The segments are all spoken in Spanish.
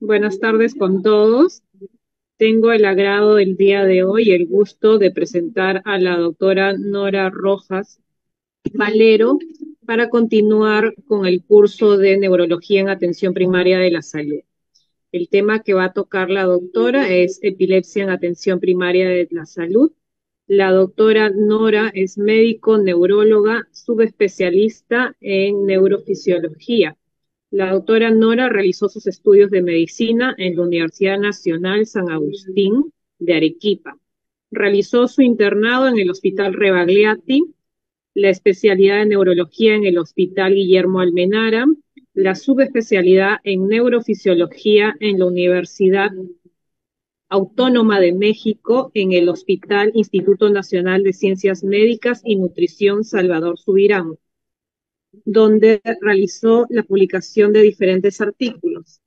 Buenas tardes con todos. Tengo el agrado el día de hoy y el gusto de presentar a la doctora Nora Rojas Valero para continuar con el curso de Neurología en Atención Primaria de la Salud. El tema que va a tocar la doctora es epilepsia en atención primaria de la salud. La doctora Nora es médico neuróloga, subespecialista en neurofisiología. La doctora Nora realizó sus estudios de medicina en la Universidad Nacional San Agustín de Arequipa. Realizó su internado en el Hospital Rebagliati, la especialidad de neurología en el Hospital Guillermo Almenara, la subespecialidad en neurofisiología en la Universidad Autónoma de México en el Hospital Instituto Nacional de Ciencias Médicas y Nutrición Salvador Subirán, donde realizó la publicación de diferentes artículos.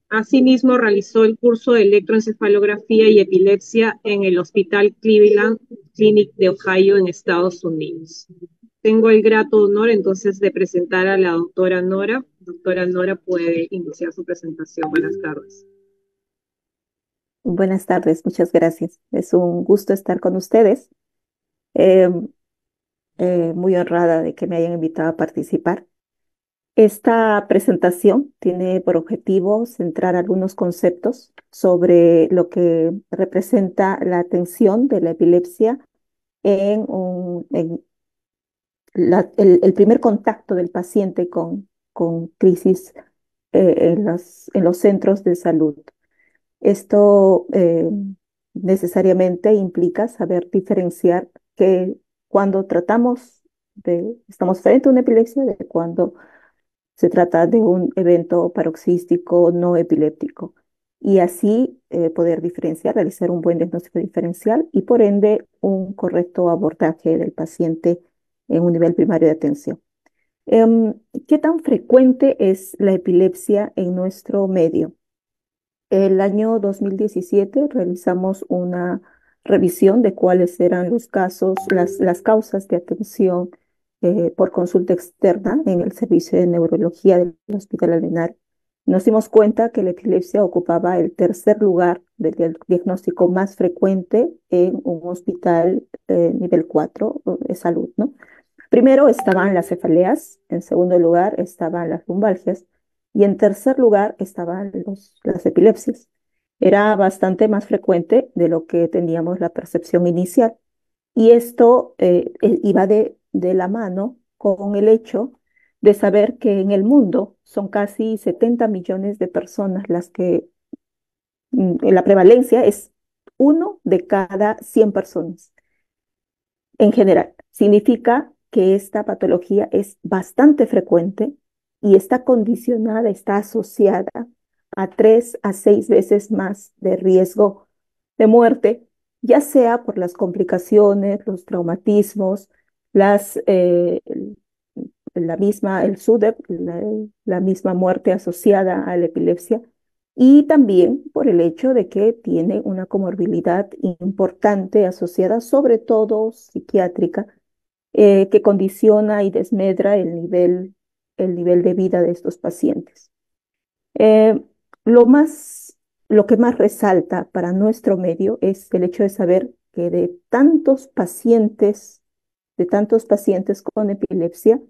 Asimismo, realizó el curso de electroencefalografía y epilepsia en el Hospital Cleveland Clinic de Ohio en Estados Unidos. Tengo el grato honor entonces de presentar a la doctora Nora. Doctora Nora puede iniciar su presentación. Buenas tardes. Buenas tardes, muchas gracias. Es un gusto estar con ustedes. Eh, Muy honrada de que me hayan invitado a participar. Esta presentación tiene por objetivo centrar algunos conceptos sobre lo que representa la atención de la epilepsia en el primer contacto del paciente con crisis en los centros de salud. Esto necesariamente implica saber diferenciar que cuando estamos frente a una epilepsia de cuando se trata de un evento paroxístico no epiléptico. Y así poder diferenciar, realizar un buen diagnóstico diferencial y por ende un correcto abordaje del paciente en un nivel primario de atención. Em, ¿Qué tan frecuente es la epilepsia en nuestro medio? El año 2017 realizamos una revisión de cuáles eran los casos, las causas de atención por consulta externa en el servicio de neurología del Hospital Alvenar. Nos dimos cuenta que la epilepsia ocupaba el tercer lugar del diagnóstico más frecuente en un hospital nivel 4 de salud, ¿no? Primero estaban las cefaleas, en segundo lugar estaban las lumbalgias y en tercer lugar estaban las epilepsias. Era bastante más frecuente de lo que teníamos la percepción inicial. Y esto iba de la mano con el hecho de saber que en el mundo son casi 70 millones de personas las que la prevalencia es uno de cada 100 personas en general. Significa que esta patología es bastante frecuente y está condicionada, está asociada a 3 a 6 veces más de riesgo de muerte, ya sea por las complicaciones, los traumatismos, las, el SUDEP, la misma muerte asociada a la epilepsia, y también por el hecho de que tiene una comorbilidad importante asociada, sobre todo psiquiátrica, que condiciona y desmedra el nivel de vida de estos pacientes. Eh, lo más, lo que más resalta para nuestro medio es el hecho de saber que de tantos pacientes con epilepsia,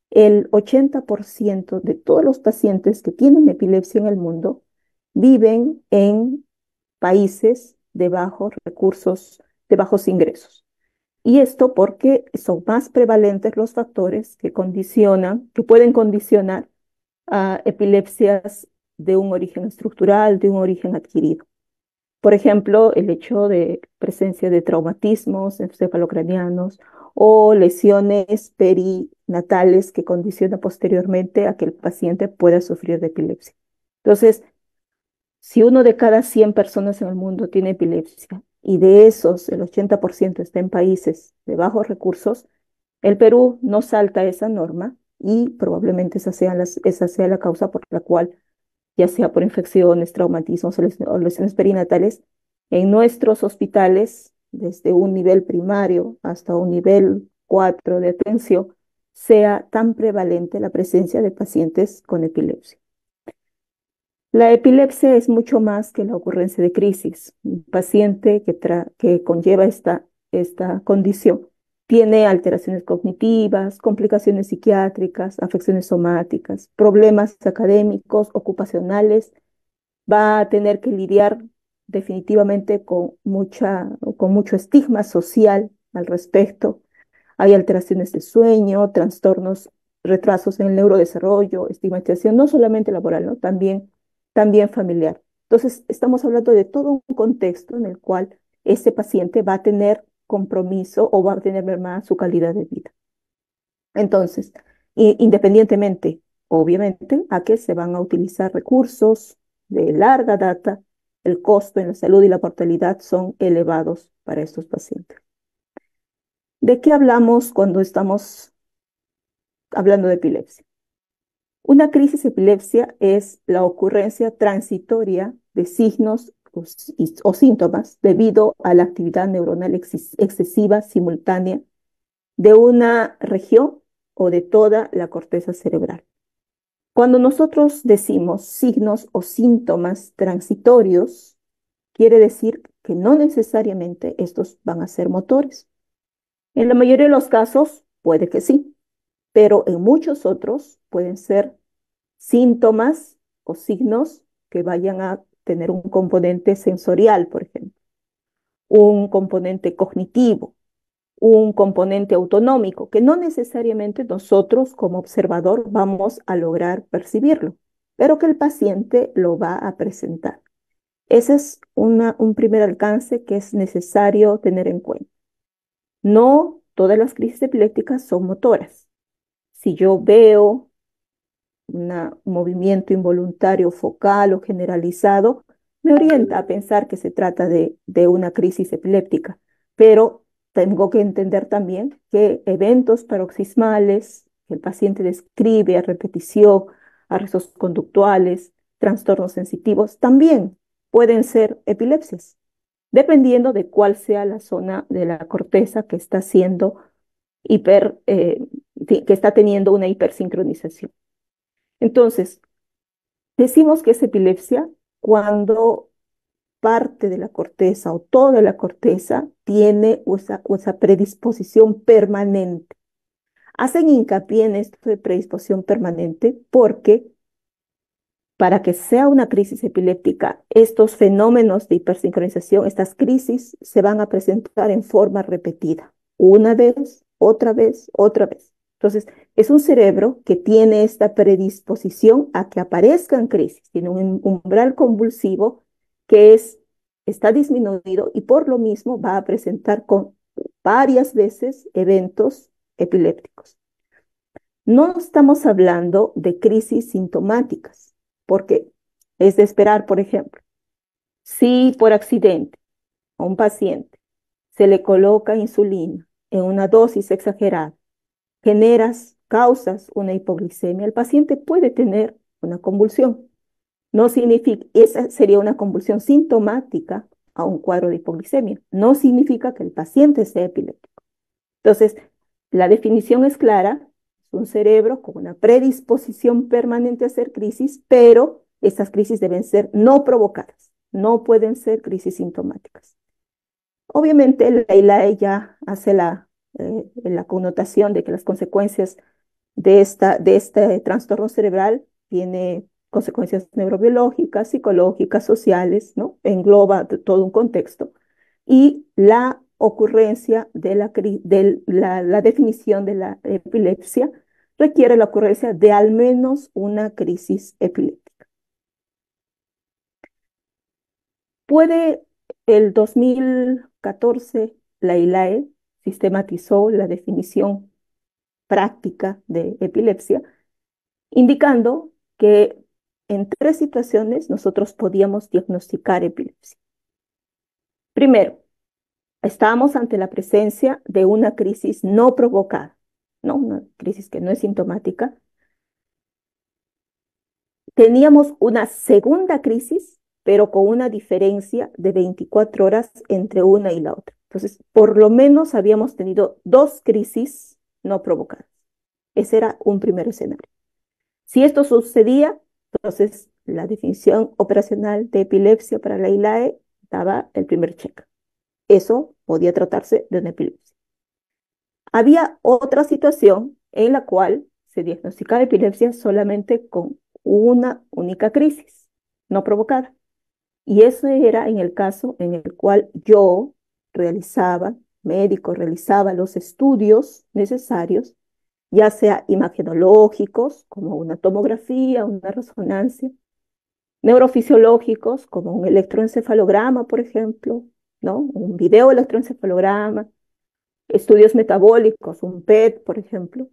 el 80% de todos los pacientes que tienen epilepsia en el mundo viven en países de bajos recursos, de bajos ingresos. Y esto porque son más prevalentes los factores que pueden condicionar a epilepsias de un origen estructural, de un origen adquirido. Por ejemplo, el hecho de presencia de traumatismos encefalocranianos o lesiones perinatales que condicionan posteriormente a que el paciente pueda sufrir de epilepsia. Entonces, si uno de cada 100 personas en el mundo tiene epilepsia y de esos el 80% está en países de bajos recursos, el Perú no salta esa norma y probablemente esa sea la causa por la cual, ya sea por infecciones, traumatismos o lesiones perinatales, en nuestros hospitales, desde un nivel primario hasta un nivel 4 de atención, sea tan prevalente la presencia de pacientes con epilepsia. La epilepsia es mucho más que la ocurrencia de crisis. Un paciente que conlleva esta condición tiene alteraciones cognitivas, complicaciones psiquiátricas, afecciones somáticas, problemas académicos, ocupacionales. Va a tener que lidiar definitivamente con mucho estigma social al respecto. Hay alteraciones de sueño, trastornos, retrasos en el neurodesarrollo, estigmatización, no solamente laboral, ¿no? También familiar. Entonces, estamos hablando de todo un contexto en el cual este paciente va a tener compromiso o va a tener mermada su calidad de vida. Entonces, independientemente, obviamente, a que se van a utilizar recursos de larga data, el costo en la salud y la mortalidad son elevados para estos pacientes. ¿De qué hablamos cuando estamos hablando de epilepsia? Una crisis de epilepsia es la ocurrencia transitoria de signos o síntomas debido a la actividad neuronal excesiva simultánea de una región o de toda la corteza cerebral. Cuando nosotros decimos signos o síntomas transitorios, quiere decir que no necesariamente estos van a ser motores. En la mayoría de los casos puede que sí, pero en muchos otros pueden ser síntomas o signos que vayan a tener un componente sensorial, por ejemplo, un componente cognitivo, un componente autonómico, que no necesariamente nosotros como observador vamos a lograr percibirlo, pero que el paciente lo va a presentar. Ese es un primer alcance que es necesario tener en cuenta. No todas las crisis epilépticas son motoras. Si yo veo un movimiento involuntario focal o generalizado, me orienta a pensar que se trata de una crisis epiléptica, pero tengo que entender también que eventos paroxismales que el paciente describe a repetición, arrestos conductuales, trastornos sensitivos, también pueden ser epilepsias, dependiendo de cuál sea la zona de la corteza que está siendo que está teniendo una hipersincronización. Entonces, decimos que es epilepsia cuando parte de la corteza o toda la corteza tiene esa predisposición permanente. Hacen hincapié en esto de predisposición permanente porque para que sea una crisis epiléptica, estos fenómenos de hipersincronización, estas crisis, se van a presentar en forma repetida, una vez, otra vez, otra vez. Entonces, es un cerebro que tiene esta predisposición a que aparezcan crisis, tiene un umbral convulsivo que está disminuido y por lo mismo va a presentar con varias veces eventos epilépticos. No estamos hablando de crisis sintomáticas, porque es de esperar, por ejemplo, si por accidente a un paciente se le coloca insulina en una dosis exagerada, causas una hipoglicemia, el paciente puede tener una convulsión. No significa, esa sería una convulsión sintomática a un cuadro de hipoglicemia. No significa que el paciente sea epiléptico. Entonces, la definición es clara, es un cerebro con una predisposición permanente a hacer crisis, pero estas crisis deben ser no provocadas, no pueden ser crisis sintomáticas. Obviamente, la ILAE ya hace la connotación de que las consecuencias de este trastorno cerebral tiene consecuencias neurobiológicas, psicológicas, sociales, ¿no? Engloba todo un contexto. Y la ocurrencia la definición de la epilepsia requiere la ocurrencia de al menos una crisis epiléptica. Puede el 2014 la ILAE sistematizó la definición práctica de epilepsia, indicando que en 3 situaciones nosotros podíamos diagnosticar epilepsia. Primero, estábamos ante la presencia de una crisis no provocada, ¿no? Una crisis que no es sintomática. Teníamos una segunda crisis, pero con una diferencia de 24 horas entre una y la otra. Entonces, por lo menos habíamos tenido 2 crisis no provocadas. Ese era un primer escenario. Si esto sucedía, entonces la definición operacional de epilepsia para la ILAE daba el primer check. Eso podía tratarse de una epilepsia. Había otra situación en la cual se diagnosticaba epilepsia solamente con una única crisis, no provocada. Y eso era en el caso en el cual yo realizaba, médico realizaba los estudios necesarios, ya sea imagenológicos, como una tomografía, una resonancia, neurofisiológicos, como un electroencefalograma, por ejemplo, ¿no? Un video electroencefalograma, estudios metabólicos, un PET, por ejemplo.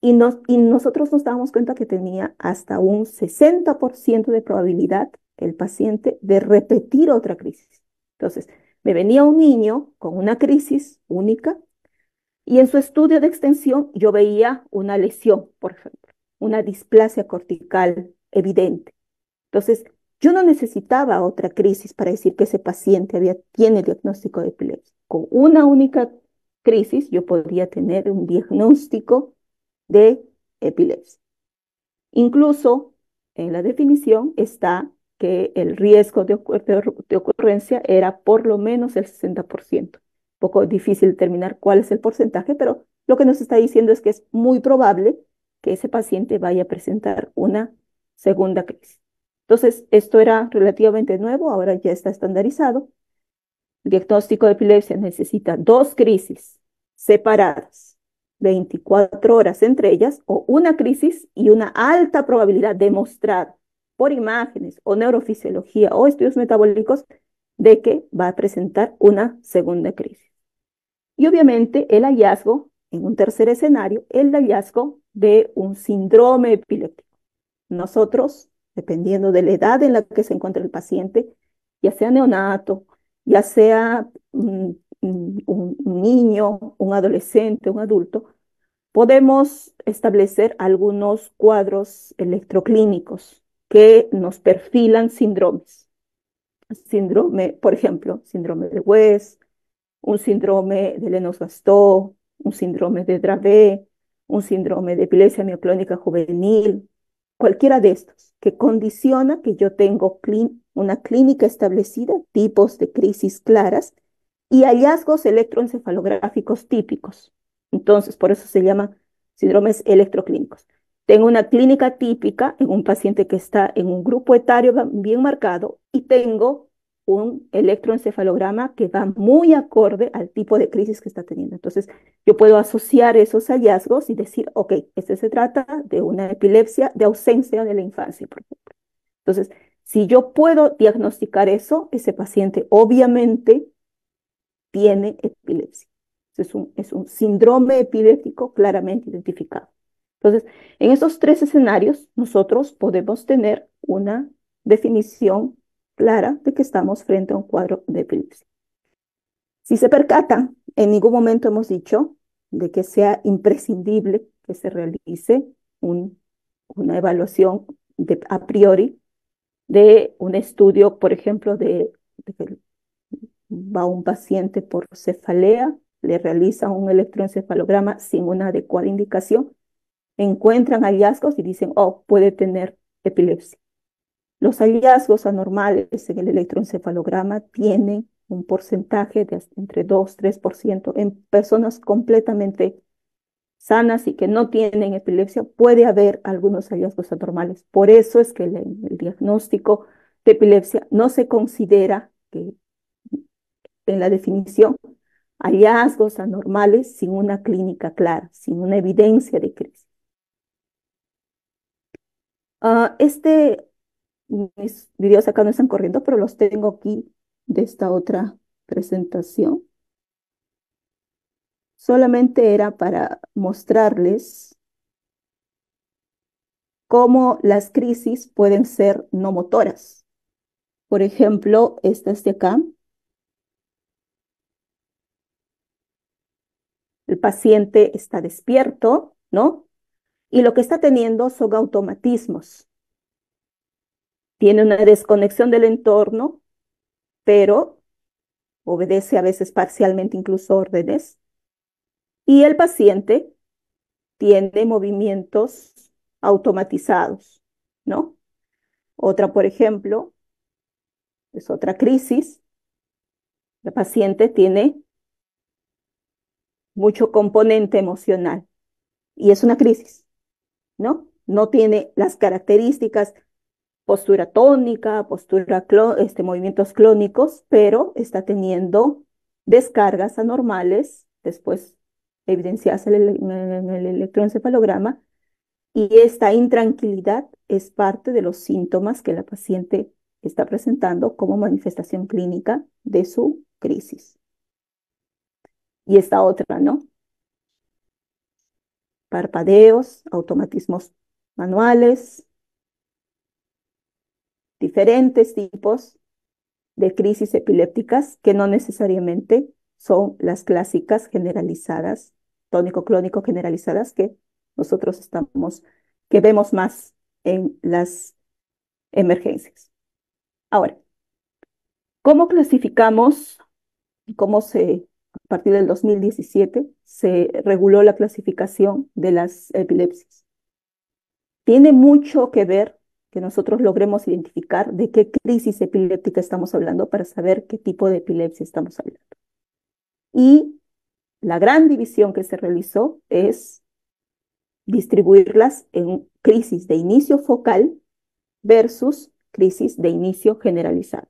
Y nosotros nos dábamos cuenta que tenía hasta un 60% de probabilidad el paciente de repetir otra crisis. Entonces, me venía un niño con una crisis única y en su estudio de extensión yo veía una lesión, por ejemplo, una displasia cortical evidente. Entonces, yo no necesitaba otra crisis para decir que ese paciente tiene diagnóstico de epilepsia. Con una única crisis yo podría tener un diagnóstico de epilepsia. Incluso en la definición está que el riesgo de ocurrencia era por lo menos el 60%. Un poco difícil determinar cuál es el porcentaje, pero lo que nos está diciendo es que es muy probable que ese paciente vaya a presentar una segunda crisis. Entonces, esto era relativamente nuevo, ahora ya está estandarizado. El diagnóstico de epilepsia necesita dos crisis separadas, 24 horas entre ellas, o una crisis y una alta probabilidad demostrada por imágenes o neurofisiología o estudios metabólicos de que va a presentar una segunda crisis. Y obviamente el hallazgo, en un tercer escenario, el hallazgo de un síndrome epiléptico. Nosotros, dependiendo de la edad en la que se encuentra el paciente, ya sea neonato, ya sea un niño, un adolescente, un adulto, podemos establecer algunos cuadros electroclínicos que nos perfilan síndromes. Síndrome, por ejemplo, síndrome de West, un síndrome de Lennox-Gastaut, un síndrome de Dravet, un síndrome de epilepsia mioclónica juvenil, cualquiera de estos, que condiciona que yo tengo una clínica establecida, tipos de crisis claras y hallazgos electroencefalográficos típicos. Entonces, por eso se llaman síndromes electroclínicos. Tengo una clínica típica en un paciente que está en un grupo etario bien marcado y tengo un electroencefalograma que va muy acorde al tipo de crisis que está teniendo. Entonces, yo puedo asociar esos hallazgos y decir, ok, este se trata de una epilepsia de ausencia de la infancia, por ejemplo. Entonces, si yo puedo diagnosticar eso, ese paciente obviamente tiene epilepsia. Es un síndrome epiléptico claramente identificado. Entonces, en estos tres escenarios, nosotros podemos tener una definición clara de que estamos frente a un cuadro de epilepsia. Si se percatan, en ningún momento hemos dicho de que sea imprescindible que se realice una evaluación a priori de un estudio, por ejemplo, de que va un paciente por cefalea, le realizan un electroencefalograma sin una adecuada indicación, encuentran hallazgos y dicen, oh, puede tener epilepsia. Los hallazgos anormales en el electroencefalograma tienen un porcentaje de entre 2-3% en personas completamente sanas y que no tienen epilepsia. Puede haber algunos hallazgos anormales. Por eso es que el diagnóstico de epilepsia no se considera que en la definición hallazgos anormales sin una clínica clara, sin una evidencia de crisis. Mis videos acá no están corriendo, pero los tengo aquí de esta otra presentación. Solamente era para mostrarles cómo las crisis pueden ser no motoras. Por ejemplo, estas de acá. El paciente está despierto, ¿no? Y lo que está teniendo son automatismos. Tiene una desconexión del entorno, pero obedece a veces parcialmente incluso órdenes. Y el paciente tiene movimientos automatizados, ¿no? Otra, por ejemplo, es otra crisis. La paciente tiene mucho componente emocional y es una crisis, ¿no? No tiene las características, postura tónica, movimientos clónicos, pero está teniendo descargas anormales, después evidenciadas en el electroencefalograma, y esta intranquilidad es parte de los síntomas que la paciente está presentando como manifestación clínica de su crisis. Y esta otra, ¿no? Parpadeos, automatismos manuales, diferentes tipos de crisis epilépticas que no necesariamente son las clásicas generalizadas, tónico-clónico generalizadas que vemos más en las emergencias. Ahora, ¿cómo clasificamos, a partir del 2017, se reguló la clasificación de las epilepsias? Tiene mucho que ver que nosotros logremos identificar de qué crisis epiléptica estamos hablando para saber qué tipo de epilepsia estamos hablando. Y la gran división que se realizó es distribuirlas en crisis de inicio focal versus crisis de inicio generalizado.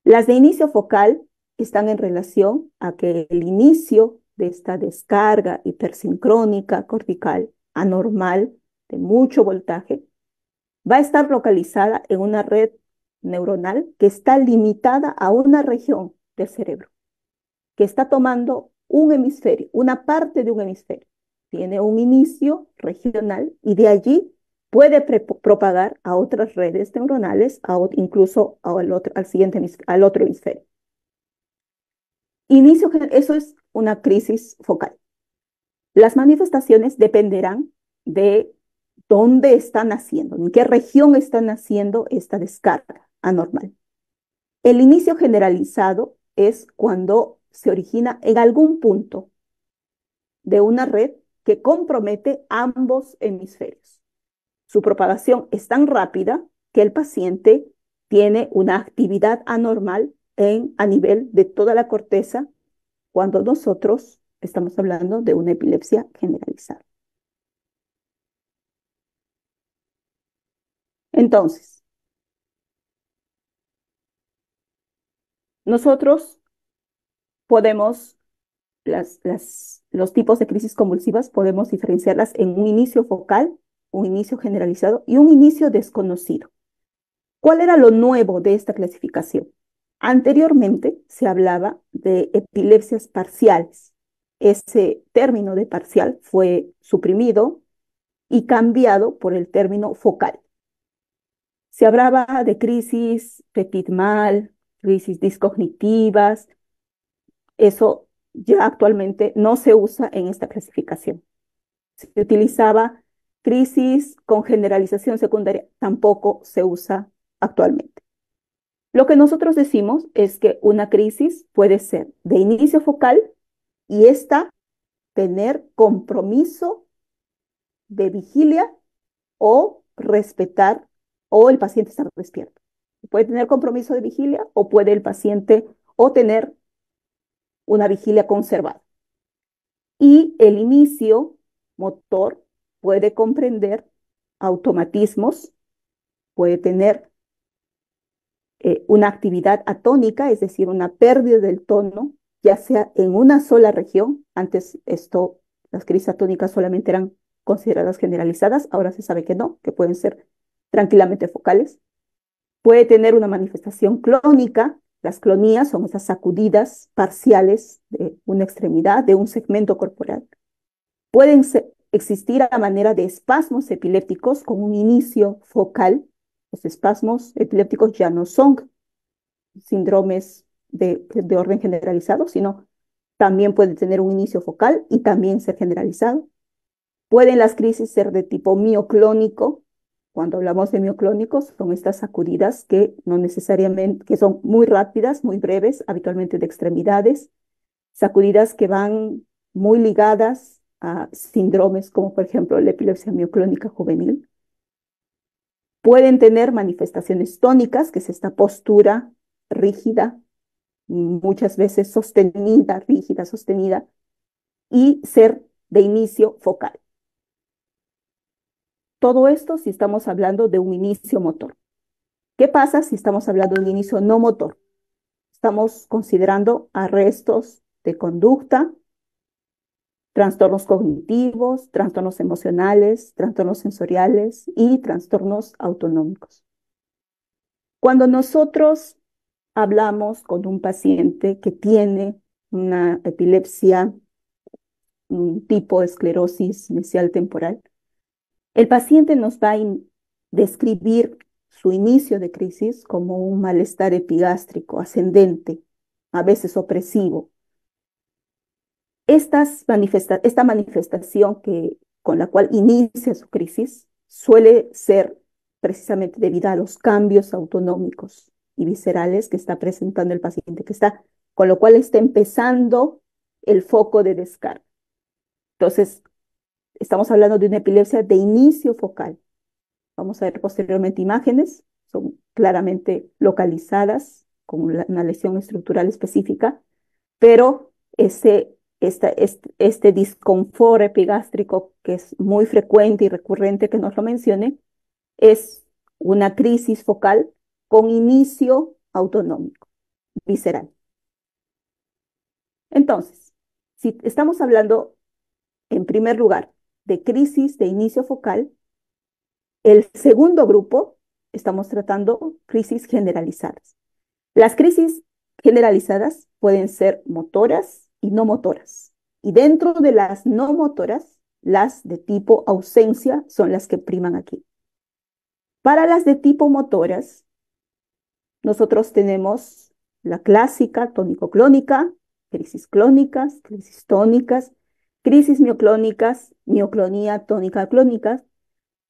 Las de inicio focal están en relación a que el inicio de esta descarga hipersincrónica cortical anormal de mucho voltaje va a estar localizada en una red neuronal que está limitada a una región del cerebro, que está tomando un hemisferio, una parte de un hemisferio. Tiene un inicio regional y de allí puede propagar a otras redes neuronales, incluso al otro hemisferio. Eso es una crisis focal. Las manifestaciones dependerán de dónde están naciendo, en qué región está naciendo esta descarga anormal. El inicio generalizado es cuando se origina en algún punto de una red que compromete ambos hemisferios. Su propagación es tan rápida que el paciente tiene una actividad anormal a nivel de toda la corteza cuando nosotros estamos hablando de una epilepsia generalizada. Entonces, nosotros podemos, los tipos de crisis convulsivas podemos diferenciarlas en un inicio focal, un inicio generalizado y un inicio desconocido. ¿Cuál era lo nuevo de esta clasificación? Anteriormente se hablaba de epilepsias parciales. Ese término de parcial fue suprimido y cambiado por el término focal. Se hablaba de crisis petit mal, crisis discognitivas. Eso ya actualmente no se usa en esta clasificación. Se utilizaba crisis con generalización secundaria, tampoco se usa actualmente. Lo que nosotros decimos es que una crisis puede ser de inicio focal y esta tener compromiso de vigilia o respetar, o el paciente estar despierto. Puede tener compromiso de vigilia o puede el paciente o tener una vigilia conservada. Y el inicio motor puede comprender automatismos, puede tener una actividad atónica, es decir, una pérdida del tono, ya sea en una sola región. Antes las crisis atónicas solamente eran consideradas generalizadas, ahora se sabe que no, que pueden ser tranquilamente focales. Puede tener una manifestación clónica. Las clonías son esas sacudidas parciales de una extremidad, de un segmento corporal. Pueden existir a manera de espasmos epilépticos con un inicio focal. Los espasmos epilépticos ya no son síndromes de orden generalizado, sino también puede tener un inicio focal y también ser generalizado. Pueden las crisis ser de tipo mioclónico. Cuando hablamos de mioclónicos, son estas sacudidas que no necesariamente, que son muy rápidas, muy breves, habitualmente de extremidades, sacudidas que van muy ligadas a síndromes como por ejemplo la epilepsia mioclónica juvenil. Pueden tener manifestaciones tónicas, que es esta postura rígida, muchas veces sostenida, rígida, sostenida, y ser de inicio focal. Todo esto si estamos hablando de un inicio motor. ¿Qué pasa si estamos hablando de un inicio no motor? Estamos considerando arrestos de conducta, trastornos cognitivos, trastornos emocionales, trastornos sensoriales y trastornos autonómicos. Cuando nosotros hablamos con un paciente que tiene una epilepsia, un tipo de esclerosis mesial temporal, el paciente nos va a describir su inicio de crisis como un malestar epigástrico ascendente, a veces opresivo. Esta manifestación con la cual inicia su crisis suele ser precisamente debido a los cambios autonómicos y viscerales que está presentando el paciente, con lo cual está empezando el foco de descarga. Entonces, estamos hablando de una epilepsia de inicio focal. Vamos a ver posteriormente imágenes, son claramente localizadas con una lesión estructural específica, pero este disconfort epigástrico, que es muy frecuente y recurrente que nos lo mencione, es una crisis focal con inicio autonómico, visceral. Entonces, si estamos hablando, en primer lugar, de crisis de inicio focal, el segundo grupo, estamos tratando crisis generalizadas. Las crisis generalizadas pueden ser motoras y no motoras. Y dentro de las no motoras, las de tipo ausencia son las que priman aquí. Para las de tipo motoras, nosotros tenemos la clásica tónico-clónica, crisis clónicas, crisis tónicas, crisis mioclónicas, mioclonía tónica-clónicas,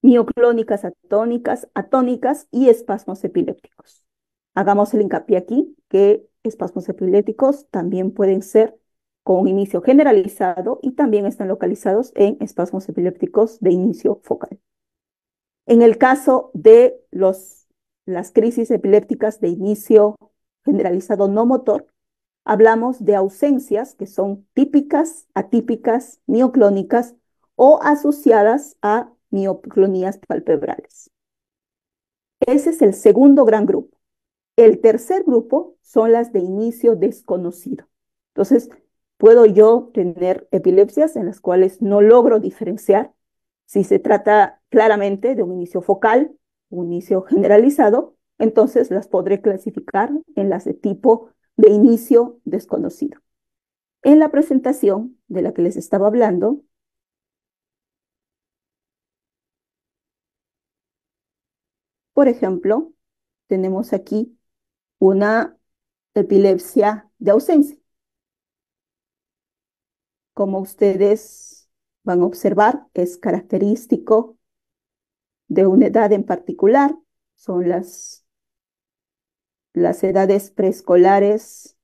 mioclónicas atónicas, atónicas y espasmos epilépticos. Hagamos el hincapié aquí que espasmos epilépticos también pueden ser con un inicio generalizado y también están localizados en espasmos epilépticos de inicio focal. En el caso de las crisis epilépticas de inicio generalizado no motor, hablamos de ausencias que son típicas, atípicas, mioclónicas o asociadas a mioclonías palpebrales. Ese es el segundo gran grupo. El tercer grupo son las de inicio desconocido. Entonces, puedo yo tener epilepsias en las cuales no logro diferenciar si se trata claramente de un inicio focal, un inicio generalizado, entonces las podré clasificar en las de tipo de inicio desconocido. En la presentación de la que les estaba hablando, por ejemplo, tenemos aquí una epilepsia de ausencia. Como ustedes van a observar, es característico de una edad en particular, son las edades preescolares.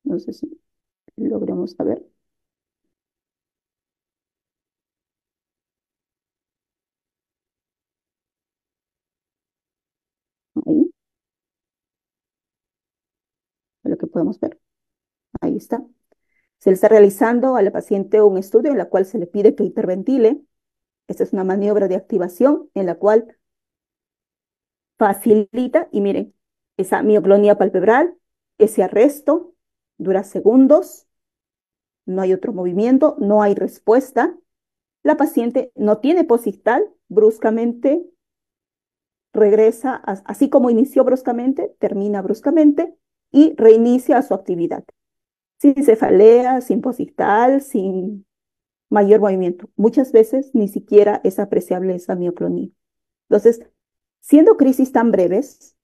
No sé si logremos saber. Ahí, lo que podemos ver. Ahí está. Se le está realizando a la paciente un estudio en la cual se le pide que hiperventile. Esta es una maniobra de activación en la cual facilita, y miren, esa mioclonía palpebral, ese arresto dura segundos, no hay otro movimiento, no hay respuesta. La paciente no tiene posictal, bruscamente regresa, así como inició bruscamente, termina bruscamente y reinicia su actividad. Sin cefalea, sin posictal, sin mayor movimiento. Muchas veces ni siquiera es apreciable esa mioclonía. Entonces, siendo crisis tan breves,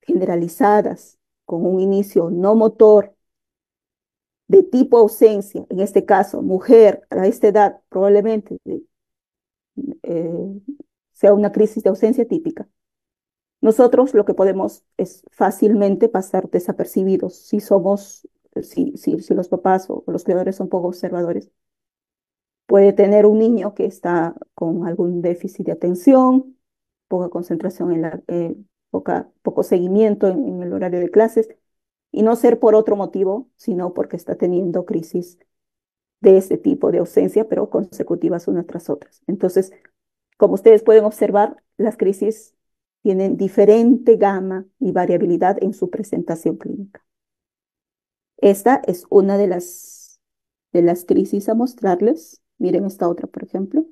generalizadas, con un inicio no motor, de tipo ausencia, en este caso, mujer a esta edad, probablemente eh, sea una crisis de ausencia típica. Nosotros lo que podemos es fácilmente pasar desapercibidos si los papás o los cuidadores son poco observadores. Puede tener un niño que está con algún déficit de atención, poca concentración poco seguimiento en el horario de clases, y no ser por otro motivo, sino porque está teniendo crisis de este tipo de ausencia, pero consecutivas unas tras otras. Entonces, como ustedes pueden observar, las crisis tienen diferente gama y variabilidad en su presentación clínica. Esta es una de las crisis a mostrarles. Miren esta otra, por ejemplo. El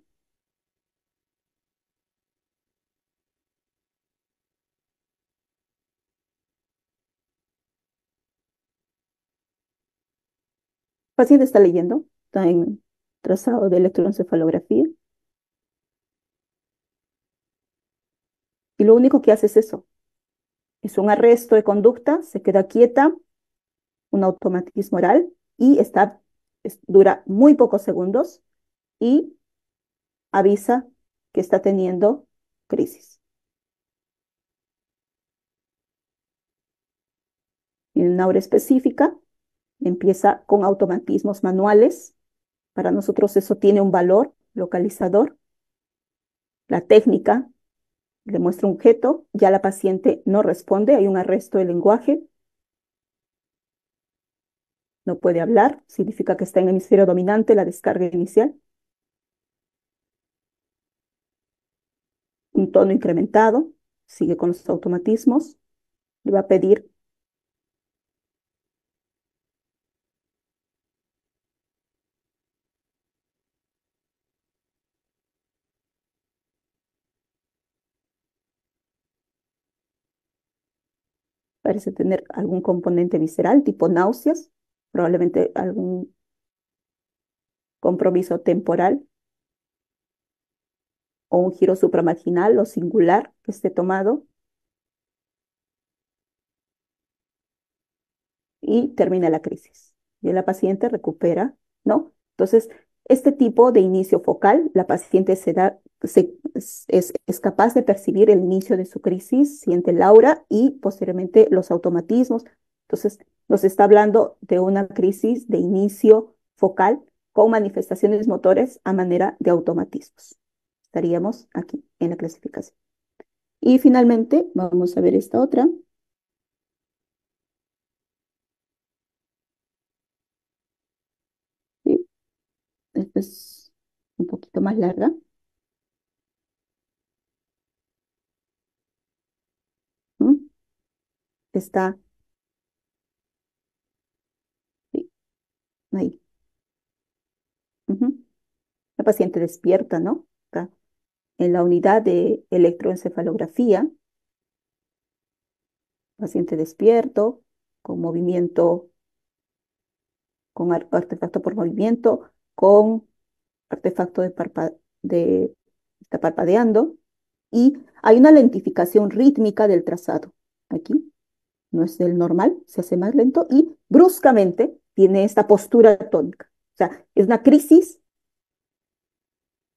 paciente está leyendo, está en trazado de electroencefalografía, y lo único que hace es eso. Es un arresto de conducta, se queda quieta, un automatismo oral, y dura muy pocos segundos y avisa que está teniendo crisis. En una hora específica empieza con automatismos manuales. Para nosotros eso tiene un valor localizador. La técnica le muestra un objeto, ya la paciente no responde, hay un arresto del lenguaje, no puede hablar, significa que está en hemisferio dominante, la descarga inicial. Un tono incrementado, sigue con los automatismos, le va a pedir. Parece tener algún componente visceral, tipo náuseas, probablemente algún compromiso temporal o un giro supramarginal o singular que esté tomado, y termina la crisis. Y la paciente recupera, ¿no? Entonces, este tipo de inicio focal, la paciente es capaz de percibir el inicio de su crisis, siente el aura y posteriormente los automatismos. Entonces, nos está hablando de una crisis de inicio focal con manifestaciones motores a manera de automatismos. Estaríamos aquí en la clasificación. Y finalmente, vamos a ver esta otra. ¿Sí? Esta es un poquito más larga. ¿Mm? Está, sí, ahí. Ujú. La paciente despierta, ¿no? Acá, en la unidad de electroencefalografía, paciente despierto, con movimiento, con artefacto por movimiento, con artefacto está parpadeando, y hay una lentificación rítmica del trazado. Aquí no es el normal, se hace más lento y bruscamente tiene esta postura tónica. O sea, es una crisis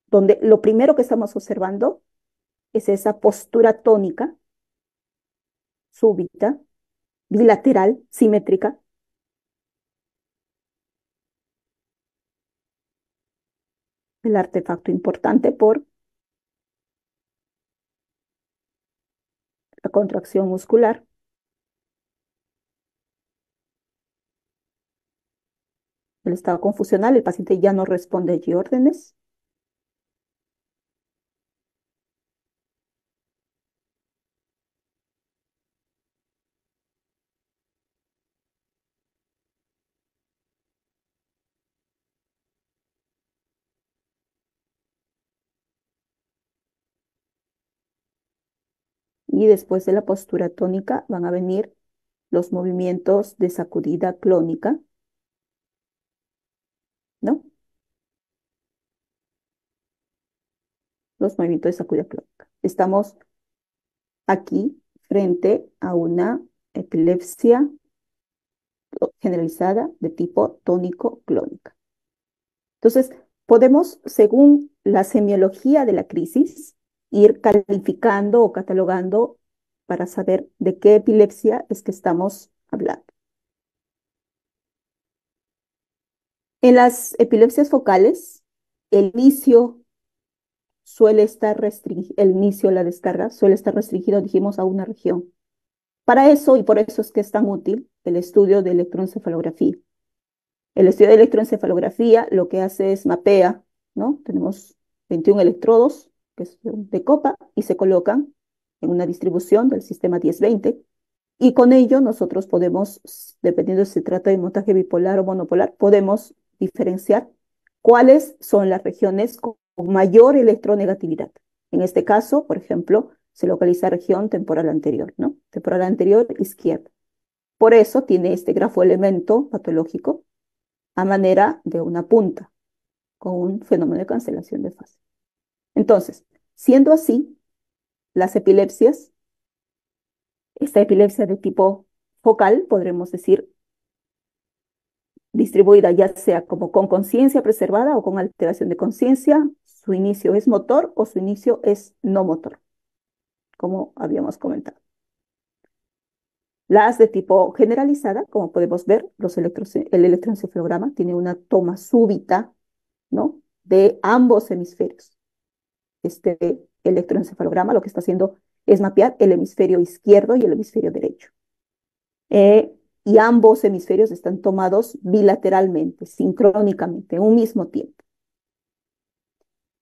donde lo primero que estamos observando es esa postura tónica, súbita, bilateral, simétrica. El artefacto importante por la contracción muscular. El estado confusional, el paciente ya no responde a órdenes. Y después de la postura tónica van a venir los movimientos de sacudida clónica, ¿no? Los movimientos de sacudida clónica. Estamos aquí frente a una epilepsia generalizada de tipo tónico-clónica. Entonces, podemos, según la semiología de la crisis, ir calificando o catalogando para saber de qué epilepsia es que estamos hablando. En las epilepsias focales, el inicio suele estar restringido, el inicio de la descarga suele estar restringido, dijimos, a una región. Para eso, y por eso es que es tan útil el estudio de electroencefalografía. El estudio de electroencefalografía lo que hace es mapea, ¿no? Tenemos 21 electrodos que son de copa y se colocan en una distribución del sistema 10-20 y con ello nosotros podemos, dependiendo si se trata de montaje bipolar o monopolar, podemos diferenciar cuáles son las regiones con mayor electronegatividad. En este caso, por ejemplo, se localiza región temporal anterior, ¿no? Temporal anterior izquierda. Por eso tiene este grafo elemento patológico a manera de una punta, con un fenómeno de cancelación de fase. Entonces, siendo así, las epilepsias, esta epilepsia de tipo focal, podremos decir, distribuida ya sea como con conciencia preservada o con alteración de conciencia, su inicio es motor o su inicio es no motor, como habíamos comentado. Las de tipo generalizada, como podemos ver, el electroencefalograma tiene una toma súbita, ¿no?, de ambos hemisferios. Este electroencefalograma lo que está haciendo es mapear el hemisferio izquierdo y el hemisferio derecho. Y ambos hemisferios están tomados bilateralmente, sincrónicamente, en un mismo tiempo.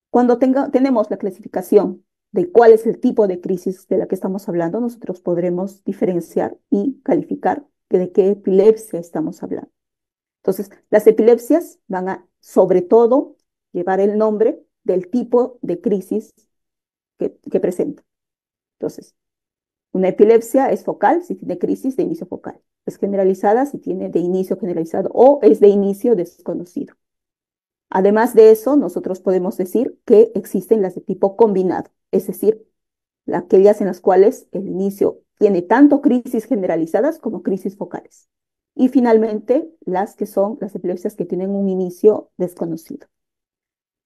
Cuando tenemos la clasificación de cuál es el tipo de crisis de la que estamos hablando, nosotros podremos diferenciar y calificar de qué epilepsia estamos hablando. Entonces, las epilepsias van a, sobre todo, llevar el nombre del tipo de crisis que presenta. Entonces, una epilepsia es focal si tiene crisis de inicio focal. Es generalizada si tiene de inicio generalizado o es de inicio desconocido. Además de eso, nosotros podemos decir que existen las de tipo combinado, es decir, aquellas en las cuales el inicio tiene tanto crisis generalizadas como crisis focales. Y finalmente, las que son las epilepsias que tienen un inicio desconocido.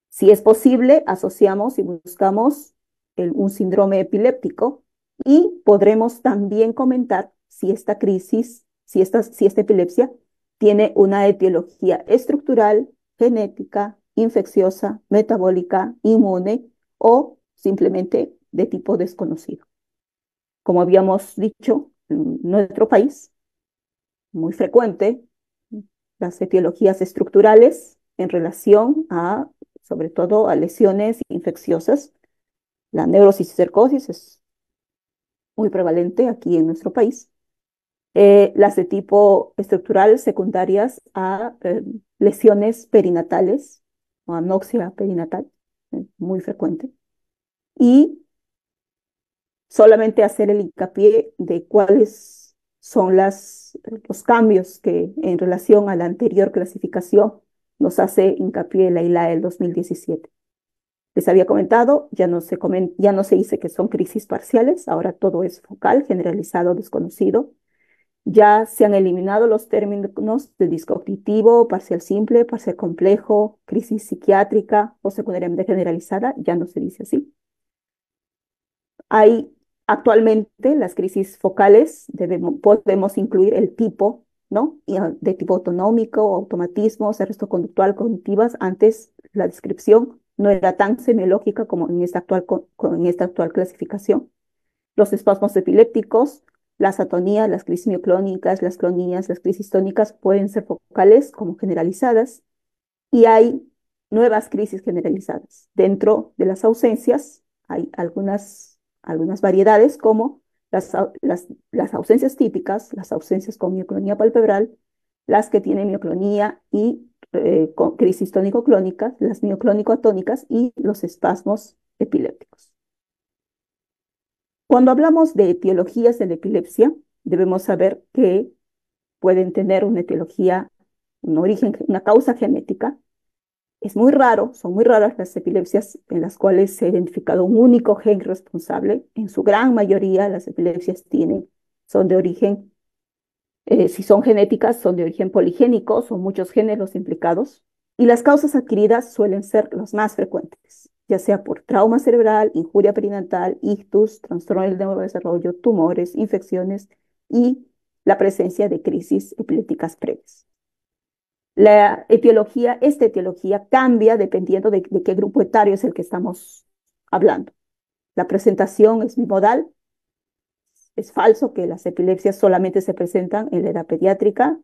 Si es posible, asociamos y buscamos un síndrome epiléptico y podremos también comentar si esta crisis, si esta epilepsia tiene una etiología estructural, genética, infecciosa, metabólica, inmune o simplemente de tipo desconocido. Como habíamos dicho, en nuestro país, muy frecuente, las etiologías estructurales en relación a, sobre todo, a lesiones infecciosas. La neurocisticercosis es muy prevalente aquí en nuestro país. Las de tipo estructural secundarias a lesiones perinatales o anoxia perinatal, muy frecuente. Y solamente hacer el hincapié de cuáles son los cambios que en relación a la anterior clasificación nos hace hincapié la ILAE del 2017. Les había comentado, ya no se dice que son crisis parciales, ahora todo es focal, generalizado, desconocido. Ya se han eliminado los términos de discognitivo, parcial simple, parcial complejo, crisis psiquiátrica o secundariamente generalizada, ya no se dice así. Hay actualmente las crisis focales, podemos incluir el tipo, ¿no?, de tipo autonómico, automatismos, arresto conductual, cognitivas. Antes la descripción no era tan semiológica como en esta actual clasificación. Los espasmos epilépticos, las atonías, las crisis mioclónicas, las clonías, las crisis tónicas pueden ser focales como generalizadas y hay nuevas crisis generalizadas. Dentro de las ausencias hay algunas variedades como las ausencias típicas, las ausencias con mioclonía palpebral, las que tienen mioclonía y con crisis tónico-clónicas, las mioclónico-atónicas y los espasmos epilépticos. Cuando hablamos de etiologías de la epilepsia, debemos saber que pueden tener una etiología, un origen, una causa genética. Es muy raro, son muy raras las epilepsias en las cuales se ha identificado un único gen responsable. En su gran mayoría las epilepsias son de origen, si son genéticas, son de origen poligénico, son muchos genes los implicados. Y las causas adquiridas suelen ser las más frecuentes, ya sea por trauma cerebral, injuria perinatal, ictus, trastorno del neurodesarrollo, tumores, infecciones y la presencia de crisis epilépticas previas. Esta etiología cambia dependiendo de qué grupo etario es el que estamos hablando. La presentación es bimodal. Es falso que las epilepsias solamente se presentan en la edad pediátrica,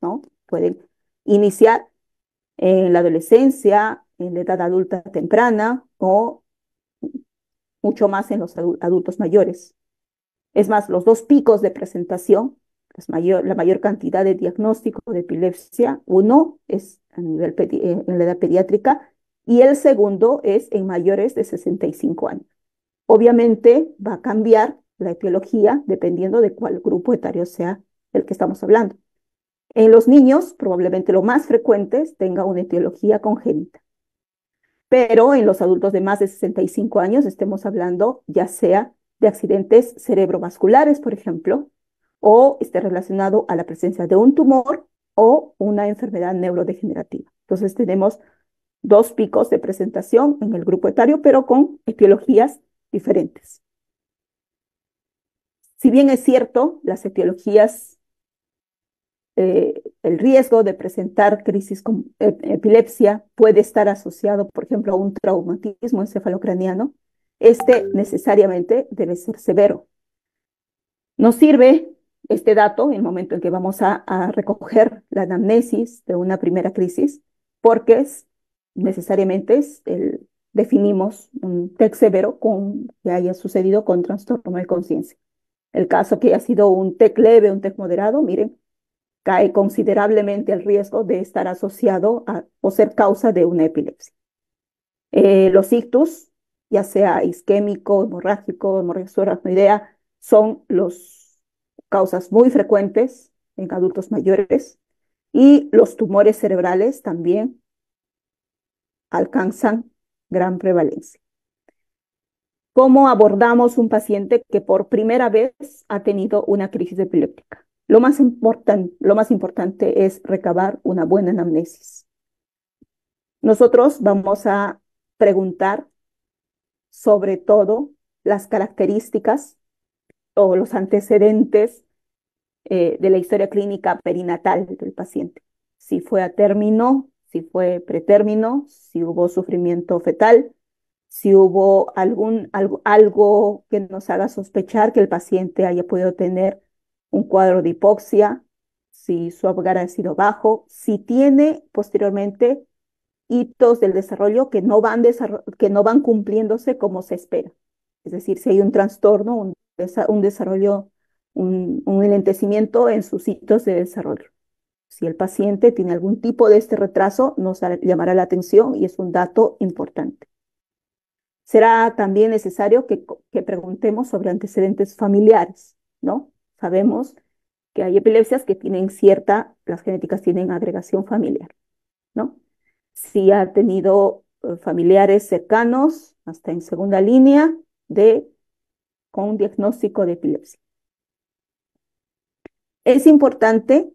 ¿no? Pueden iniciar en la adolescencia, en la edad adulta temprana o mucho más en los adultos mayores. Es más, los dos picos de presentación, la mayor cantidad de diagnóstico de epilepsia, uno es en la edad pediátrica y el segundo es en mayores de 65 años. Obviamente va a cambiar la etiología dependiendo de cuál grupo etario sea el que estamos hablando. En los niños, probablemente lo más frecuente tenga una etiología congénita. Pero en los adultos de más de 65 años estemos hablando ya sea de accidentes cerebrovasculares, por ejemplo, o esté relacionado a la presencia de un tumor o una enfermedad neurodegenerativa. Entonces tenemos dos picos de presentación en el grupo etario, pero con etiologías diferentes. Si bien es cierto, las etiologías, el riesgo de presentar crisis con epilepsia puede estar asociado, por ejemplo, a un traumatismo encefalocraniano, este necesariamente debe ser severo. Nos sirve este dato en el momento en que vamos a recoger la anamnesis de una primera crisis, porque necesariamente definimos un TEC severo que haya sucedido con trastorno de conciencia. El caso que haya sido un TEC leve, un TEC moderado, miren, cae considerablemente el riesgo de estar asociado o ser causa de una epilepsia. Los ictus, ya sea isquémico, hemorrágico, hemorragia subaracnoidea, son las causas muy frecuentes en adultos mayores y los tumores cerebrales también alcanzan gran prevalencia. ¿Cómo abordamos un paciente que por primera vez ha tenido una crisis epiléptica? Lo más importante es recabar una buena anamnesis. Nosotros vamos a preguntar sobre todo las características o los antecedentes de la historia clínica perinatal del paciente. Si fue a término, si fue pretérmino, si hubo sufrimiento fetal, si hubo algo que nos haga sospechar que el paciente haya podido tener un cuadro de hipoxia, si su Apgar ha sido bajo, si tiene posteriormente hitos del desarrollo que no van cumpliéndose como se espera. Es decir, si hay un trastorno, un desarrollo, un enlentecimiento en sus hitos de desarrollo. Si el paciente tiene algún tipo de este retraso, nos llamará la atención y es un dato importante. Será también necesario que preguntemos sobre antecedentes familiares, ¿no? Sabemos que hay epilepsias que tienen las genéticas tienen agregación familiar, ¿no? Si ha tenido familiares cercanos, hasta en segunda línea, con diagnóstico de epilepsia. Es importante,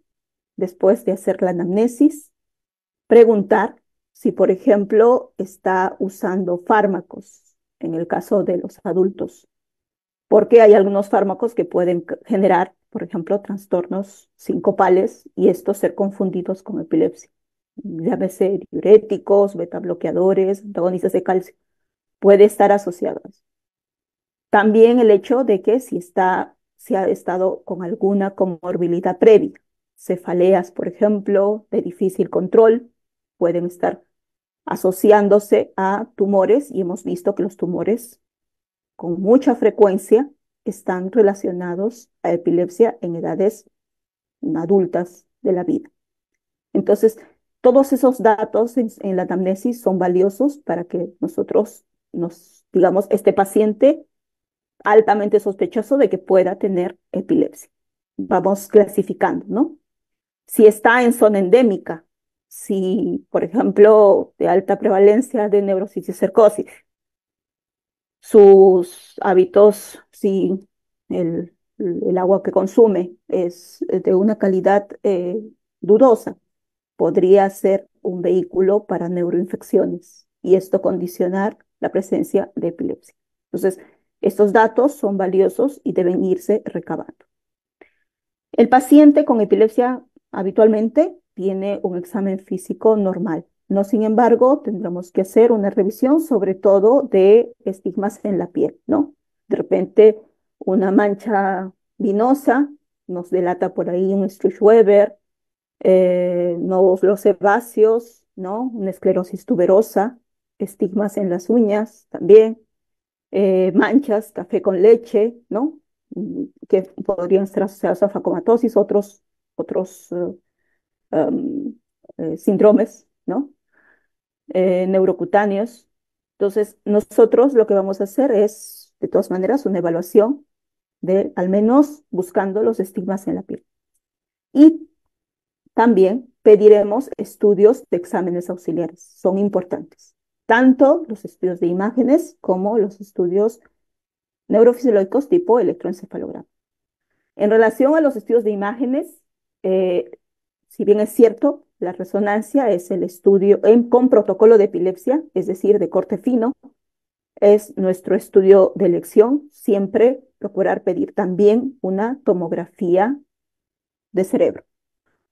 después de hacer la anamnesis, preguntar si, por ejemplo, está usando fármacos en el caso de los adultos, porque hay algunos fármacos que pueden generar, por ejemplo, trastornos sincopales y estos ser confundidos con epilepsia. Llámese diuréticos, beta bloqueadores, antagonistas de calcio, puede estar asociado a eso. También el hecho de que si ha estado con alguna comorbilidad previa, cefaleas, por ejemplo, de difícil control, pueden estar asociándose a tumores y hemos visto que los tumores con mucha frecuencia están relacionados a epilepsia en edades adultas de la vida. Entonces, todos esos datos en la anamnesis son valiosos para que nosotros digamos, este paciente altamente sospechoso de que pueda tener epilepsia. Vamos clasificando, ¿no? Si está en zona endémica, si, por ejemplo, de alta prevalencia de neurocisticercosis, sus hábitos, si el agua que consume es de una calidad dudosa, podría ser un vehículo para neuroinfecciones y esto condicionar la presencia de epilepsia. Entonces, estos datos son valiosos y deben irse recabando. El paciente con epilepsia habitualmente tiene un examen físico normal. No, sin embargo, tendremos que hacer una revisión sobre todo de estigmas en la piel, ¿no? De repente, una mancha vinosa nos delata por ahí un Weber, nódulos sebáceos, ¿no? Una esclerosis tuberosa, estigmas en las uñas también, manchas, café con leche, ¿no? Que podrían ser asociados a facomatosis, otros um, síndromes, ¿no? Neurocutáneos. Entonces, nosotros lo que vamos a hacer es, de todas maneras, una evaluación de al menos buscando los estigmas en la piel. Y también pediremos estudios de exámenes auxiliares, son importantes, tanto los estudios de imágenes como los estudios neurofisiológicos tipo electroencefalograma. En relación a los estudios de imágenes, eh, si bien es cierto, la resonancia es el estudio con protocolo de epilepsia, es decir, de corte fino, es nuestro estudio de elección, siempre procurar pedir también una tomografía de cerebro,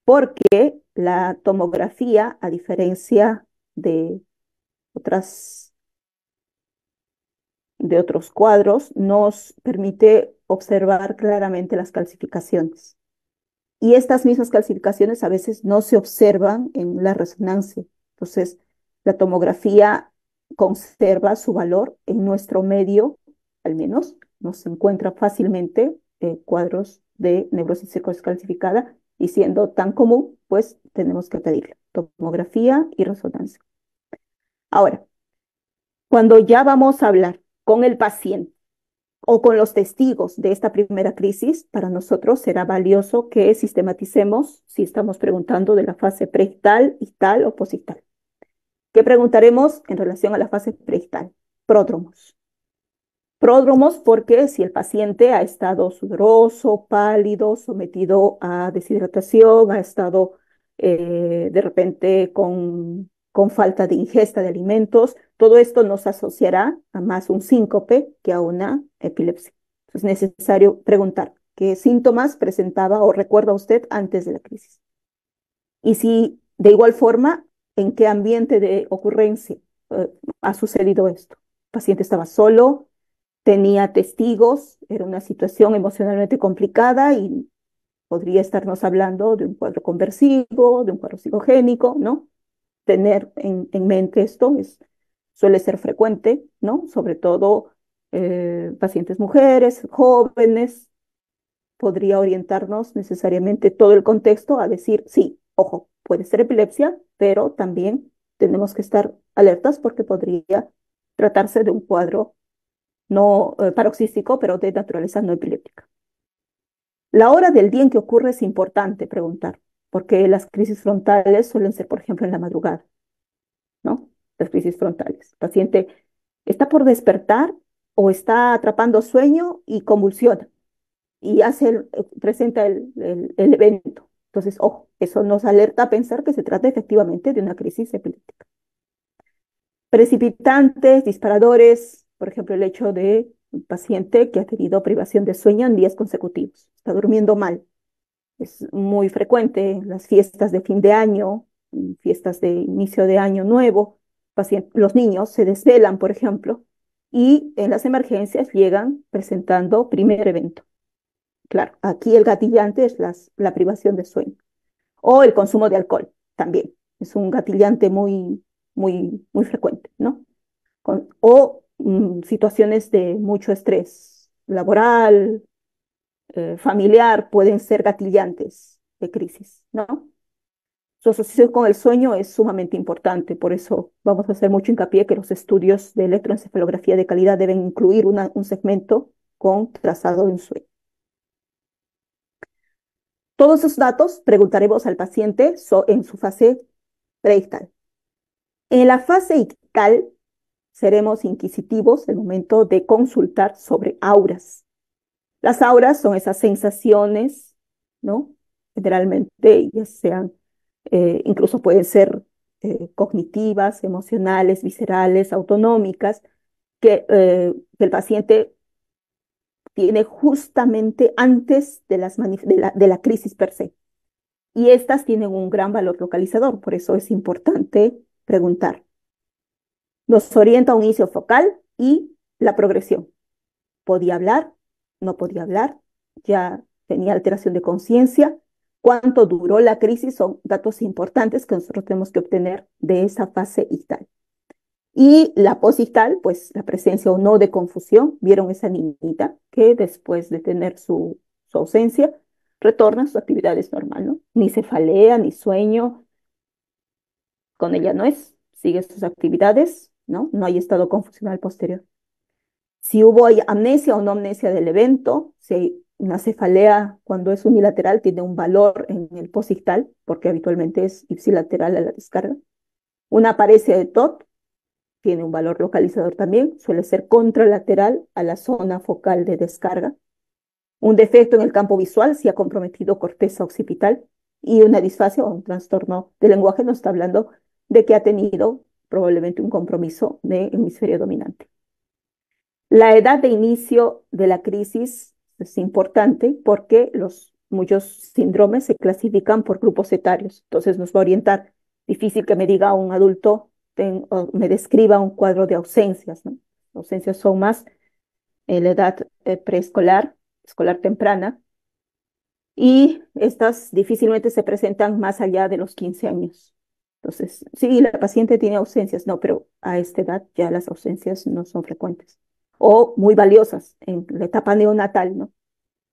porque la tomografía, a diferencia de otras de otros cuadros, nos permite observar claramente las calcificaciones. Y estas mismas calcificaciones a veces no se observan en la resonancia. Entonces, la tomografía conserva su valor en nuestro medio, al menos nos encuentra fácilmente cuadros de neurosis calcificada y siendo tan común, pues tenemos que pedirla, tomografía y resonancia. Ahora, cuando ya vamos a hablar con el paciente o con los testigos de esta primera crisis, para nosotros será valioso que sistematicemos si estamos preguntando de la fase preictal, ictal o posictal. ¿Qué preguntaremos en relación a la fase preictal? Pródromos. Pródromos porque si el paciente ha estado sudoroso, pálido, sometido a deshidratación, ha estado de repente con falta de ingesta de alimentos, todo esto nos asociará a más un síncope que a una epilepsia. Es necesario preguntar qué síntomas presentaba o recuerda usted antes de la crisis. Y si de igual forma, en qué ambiente de ocurrencia ha sucedido esto. El paciente estaba solo, tenía testigos, era una situación emocionalmente complicada y podría estarnos hablando de un cuadro conversivo, de un cuadro psicogénico, ¿no? Tener en mente esto suele ser frecuente, ¿no? Sobre todo pacientes mujeres, jóvenes, podría orientarnos necesariamente todo el contexto a decir, sí, ojo, puede ser epilepsia, pero también tenemos que estar alertas porque podría tratarse de un cuadro no paroxístico, pero de naturaleza no epiléptica. La hora del día en que ocurre es importante preguntar, porque las crisis frontales suelen ser, por ejemplo, en la madrugada, ¿no? Las crisis frontales. El paciente está por despertar o está atrapando sueño y convulsiona y presenta el evento. Entonces, ojo, eso nos alerta a pensar que se trata efectivamente de una crisis epiléptica. Precipitantes, disparadores, por ejemplo, el hecho de un paciente que ha tenido privación de sueño en días consecutivos, está durmiendo mal. Es muy frecuente en las fiestas de fin de año, fiestas de inicio de año nuevo. Los niños se desvelan, por ejemplo, y en las emergencias llegan presentando primer evento. Claro, aquí el gatillante es la privación de sueño. O el consumo de alcohol también. Es un gatillante muy frecuente, ¿no? Situaciones de mucho estrés laboral, familiar, pueden ser gatillantes de crisis, ¿no? Su asociación con el sueño es sumamente importante, por eso vamos a hacer mucho hincapié que los estudios de electroencefalografía de calidad deben incluir un segmento con trazado de un sueño. Todos esos datos preguntaremos al paciente en su fase preictal. En la fase ictal seremos inquisitivos en el momento de consultar sobre auras. Las auras son esas sensaciones, ¿no? Generalmente ya sean, incluso pueden ser cognitivas, emocionales, viscerales, autonómicas, que el paciente tiene justamente antes de la crisis per se. y estas tienen un gran valor localizador, por eso es importante preguntar. Nos orienta un inicio focal y la progresión. ¿Podía hablar? ¿No podía hablar? ¿Ya tenía alteración de conciencia? ¿Cuánto duró la crisis? Son datos importantes que nosotros tenemos que obtener de esa fase ictal. Y la posictal, pues la presencia o no de confusión. Vieron esa niñita que después de tener su ausencia, retorna a sus actividades normales, ¿no? Ni cefalea, ni sueño, con ella no es, sigue sus actividades, ¿no? No hay estado confusional posterior. Si hubo amnesia o no amnesia del evento, si hay una cefalea cuando es unilateral, tiene un valor en el posictal, porque habitualmente es ipsilateral a la descarga. Una paresia de TOT tiene un valor localizador también, suele ser contralateral a la zona focal de descarga. Un defecto en el campo visual si ha comprometido corteza occipital, y una disfasia o un trastorno del lenguaje nos está hablando de que ha tenido probablemente un compromiso del hemisferio dominante. La edad de inicio de la crisis es importante porque muchos síndromes se clasifican por grupos etarios, entonces nos va a orientar. Difícil que me diga un adulto o me describa un cuadro de ausencias, ¿no? Ausencias son más en la edad preescolar, escolar temprana, y estas difícilmente se presentan más allá de los 15 años. Entonces, sí, la paciente tiene ausencias, no, pero a esta edad ya las ausencias no son frecuentes o muy valiosas en la etapa neonatal, ¿no?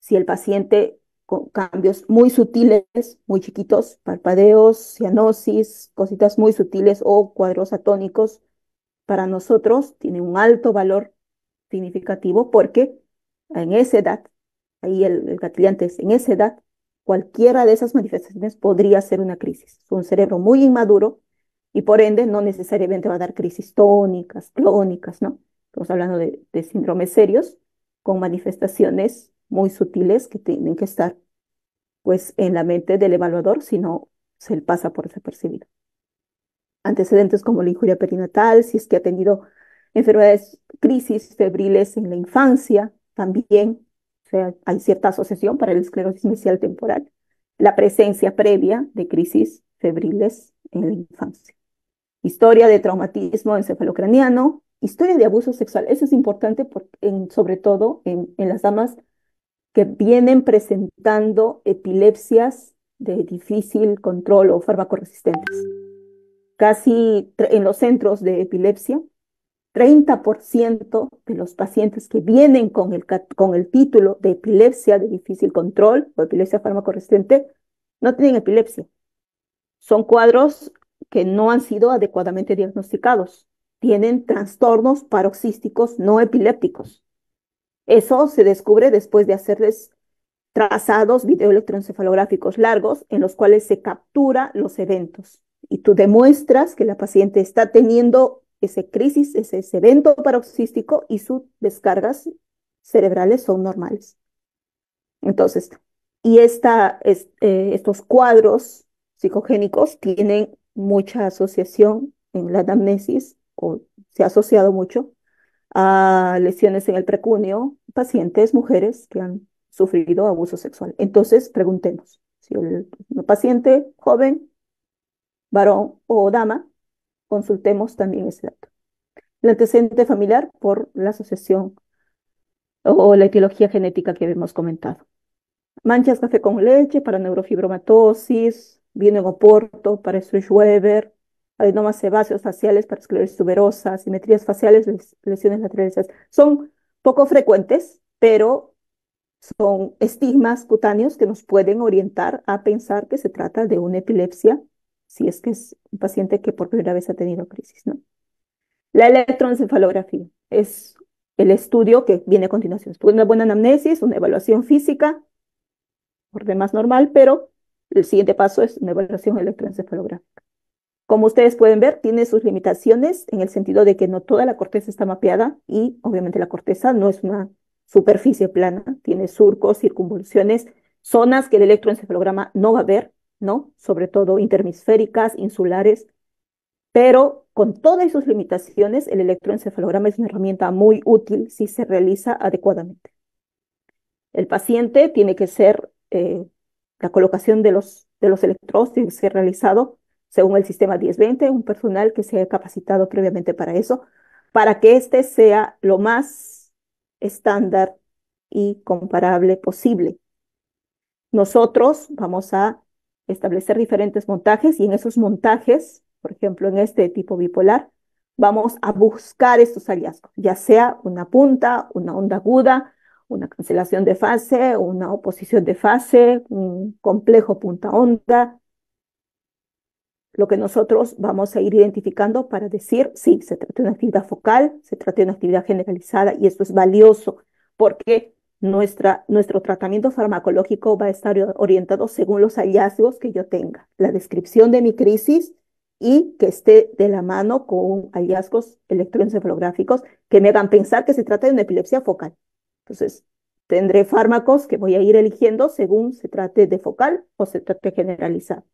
Si el paciente con cambios muy sutiles, muy chiquitos, parpadeos, cianosis, cositas muy sutiles o cuadros atónicos, para nosotros tiene un alto valor significativo porque en esa edad, ahí el gatillante es en esa edad, cualquiera de esas manifestaciones podría ser una crisis. Es un cerebro muy inmaduro y por ende no necesariamente va a dar crisis tónicas, clónicas, ¿no? Estamos hablando de síndromes serios con manifestaciones muy sutiles que tienen que estar pues en la mente del evaluador, si no se le pasa por desapercibido. Antecedentes como la injuria perinatal, si es que ha tenido enfermedades, crisis febriles en la infancia, también, o sea, hay cierta asociación para la esclerosis mesial temporal, la presencia previa de crisis febriles en la infancia. Historia de traumatismo encefalocraniano, historia de abuso sexual. Eso es importante sobre todo en las damas que vienen presentando epilepsias de difícil control o farmacoresistentes. Casi en los centros de epilepsia, 30% de los pacientes que vienen con el título de epilepsia de difícil control o epilepsia farmacoresistente no tienen epilepsia. Son cuadros que no han sido adecuadamente diagnosticados. Tienen trastornos paroxísticos no epilépticos. Eso se descubre después de hacerles trazados videoelectroencefalográficos largos en los cuales se captura los eventos. Y tú demuestras que la paciente está teniendo ese crisis, ese evento paroxístico y sus descargas cerebrales son normales. Entonces, y estos cuadros psicogénicos tienen mucha asociación en la anamnesis, o se ha asociado mucho a lesiones en el precuneo, pacientes, mujeres que han sufrido abuso sexual. Entonces, preguntemos si el paciente joven, varón o dama, consultemos también ese dato. El antecedente familiar por la asociación o la etiología genética que habíamos comentado. Manchas café con leche para neurofibromatosis, vino en oporto para Sturge-Weber, adenomas sebáceos faciales para esclerosis tuberosa, simetrías faciales, lesiones laterales. Son poco frecuentes, pero son estigmas cutáneos que nos pueden orientar a pensar que se trata de una epilepsia, si es que es un paciente que por primera vez ha tenido crisis, ¿no? La electroencefalografía es el estudio que viene a continuación. Después de una buena anamnesis, una evaluación física, por demás normal, pero el siguiente paso es una evaluación electroencefalográfica. Como ustedes pueden ver, tiene sus limitaciones en el sentido de que no toda la corteza está mapeada y obviamente la corteza no es una superficie plana, tiene surcos, circunvoluciones, zonas que el electroencefalograma no va a ver, ¿no? Sobre todo interhemisféricas, insulares, pero con todas sus limitaciones, el electroencefalograma es una herramienta muy útil si se realiza adecuadamente. El paciente tiene que ser la colocación de los de los electrodos tiene que ser realizado según el sistema 1020, un personal que se haya capacitado previamente para eso, para que este sea lo más estándar y comparable posible. Nosotros vamos a establecer diferentes montajes y en esos montajes, por ejemplo, en este tipo bipolar, vamos a buscar estos hallazgos, ya sea una punta, una onda aguda, una cancelación de fase, una oposición de fase, un complejo punta-onda, lo que nosotros vamos a ir identificando para decir, sí, se trata de una actividad focal, se trata de una actividad generalizada y esto es valioso porque nuestro tratamiento farmacológico va a estar orientado según los hallazgos que yo tenga, la descripción de mi crisis y que esté de la mano con hallazgos electroencefalográficos que me hagan pensar que se trata de una epilepsia focal. Entonces, tendré fármacos que voy a ir eligiendo según se trate de focal o se trate generalizado.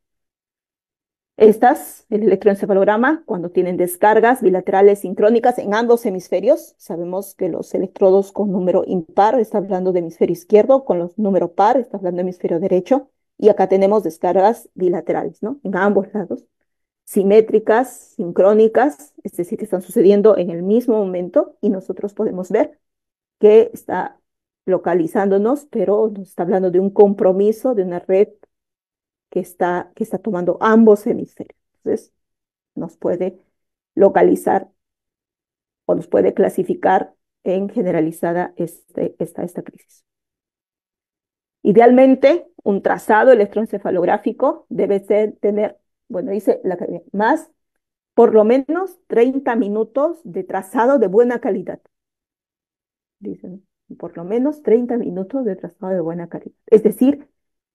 El electroencefalograma, cuando tienen descargas bilaterales sincrónicas en ambos hemisferios, sabemos que los electrodos con número impar está hablando de hemisferio izquierdo, con los número par está hablando de hemisferio derecho, y acá tenemos descargas bilaterales, ¿no? En ambos lados, simétricas, sincrónicas, es decir, que están sucediendo en el mismo momento y nosotros podemos ver que está localizándonos, pero nos está hablando de un compromiso, de una red que está tomando ambos hemisferios. Entonces, nos puede localizar o nos puede clasificar en generalizada esta crisis. Idealmente, un trazado electroencefalográfico debe tener, bueno, dice la más, por lo menos 30 minutos de trazado de buena calidad. Dicen, por lo menos 30 minutos de trazado de buena calidad. Es decir,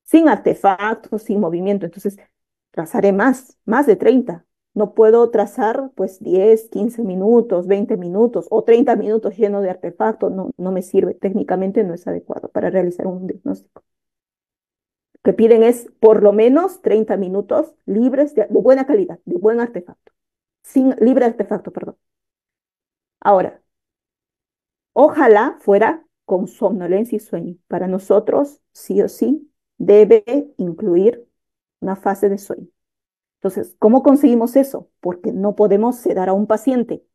sin artefactos, sin movimiento. Entonces, trazaré más de 30. No puedo trazar pues 10, 15 minutos, 20 minutos o 30 minutos lleno de artefactos. No, no me sirve. Técnicamente no es adecuado para realizar un diagnóstico. Lo que piden es por lo menos 30 minutos libres de buena calidad, de buen artefacto. Libre de artefacto, perdón. Ahora, ojalá fuera con somnolencia y sueño. Para nosotros, sí o sí, debe incluir una fase de sueño. Entonces, ¿cómo conseguimos eso? Porque no podemos sedar a un paciente.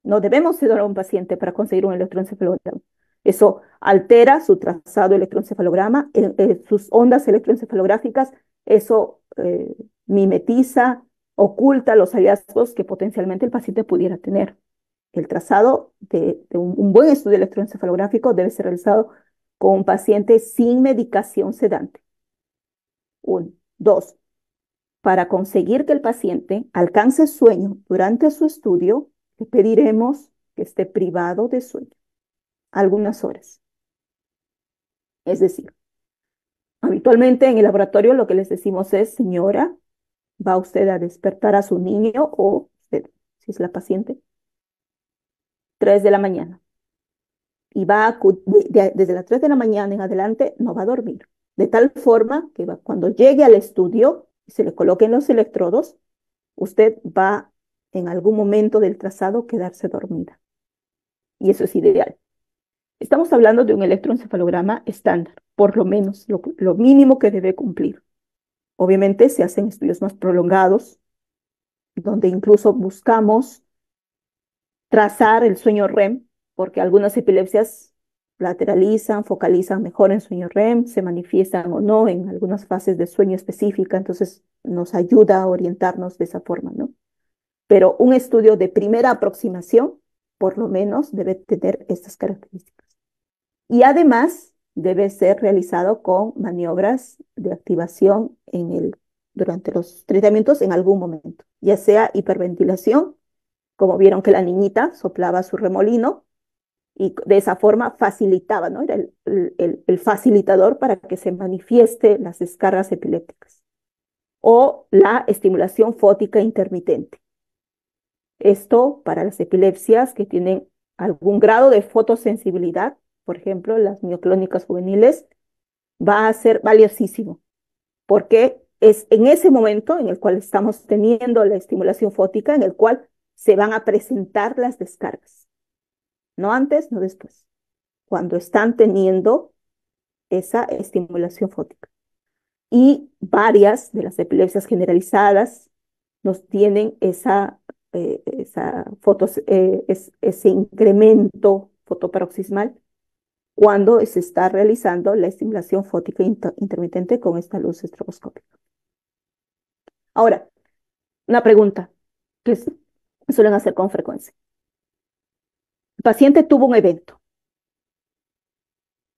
No debemos sedar a un paciente para conseguir un electroencefalograma. Eso altera su trazado electroencefalograma, sus ondas electroencefalográficas, eso mimetiza, oculta los hallazgos que potencialmente el paciente pudiera tener. El trazado de un buen estudio electroencefalográfico debe ser realizado con un paciente sin medicación sedante. Uno. Dos, para conseguir que el paciente alcance sueño durante su estudio, le pediremos que esté privado de sueño algunas horas. Es decir, habitualmente en el laboratorio lo que les decimos es, señora, va usted a despertar a su niño o usted, si es la paciente, 3 de la mañana. Y desde las 3 de la mañana en adelante no va a dormir. De tal forma que cuando llegue al estudio y se le coloquen los electrodos, usted va en algún momento del trazado quedarse dormida. Y eso es ideal. Estamos hablando de un electroencefalograma estándar, por lo menos lo mínimo que debe cumplir. Obviamente se hacen estudios más prolongados, donde incluso buscamos trazar el sueño REM, porque algunas epilepsias lateralizan, focalizan mejor en sueño REM, se manifiestan o no en algunas fases de sueño específica, entonces nos ayuda a orientarnos de esa forma, ¿no? Pero un estudio de primera aproximación, por lo menos, debe tener estas características. Y además, debe ser realizado con maniobras de activación durante los tratamientos en algún momento, ya sea hiperventilación, como vieron que la niñita soplaba su remolino y de esa forma facilitaba, ¿no? Era el facilitador para que se manifieste las descargas epilépticas. O la estimulación fótica intermitente. Esto para las epilepsias que tienen algún grado de fotosensibilidad, por ejemplo, las mioclónicas juveniles, va a ser valiosísimo, porque es en ese momento en el cual estamos teniendo la estimulación fótica, en el cual se van a presentar las descargas. No antes, no después. Cuando están teniendo esa estimulación fótica. y varias de las epilepsias generalizadas nos tienen ese incremento fotoparoxismal cuando se está realizando la estimulación fótica intermitente con esta luz estroboscópica. Ahora, una pregunta que suelen hacer con frecuencia. El paciente tuvo un evento,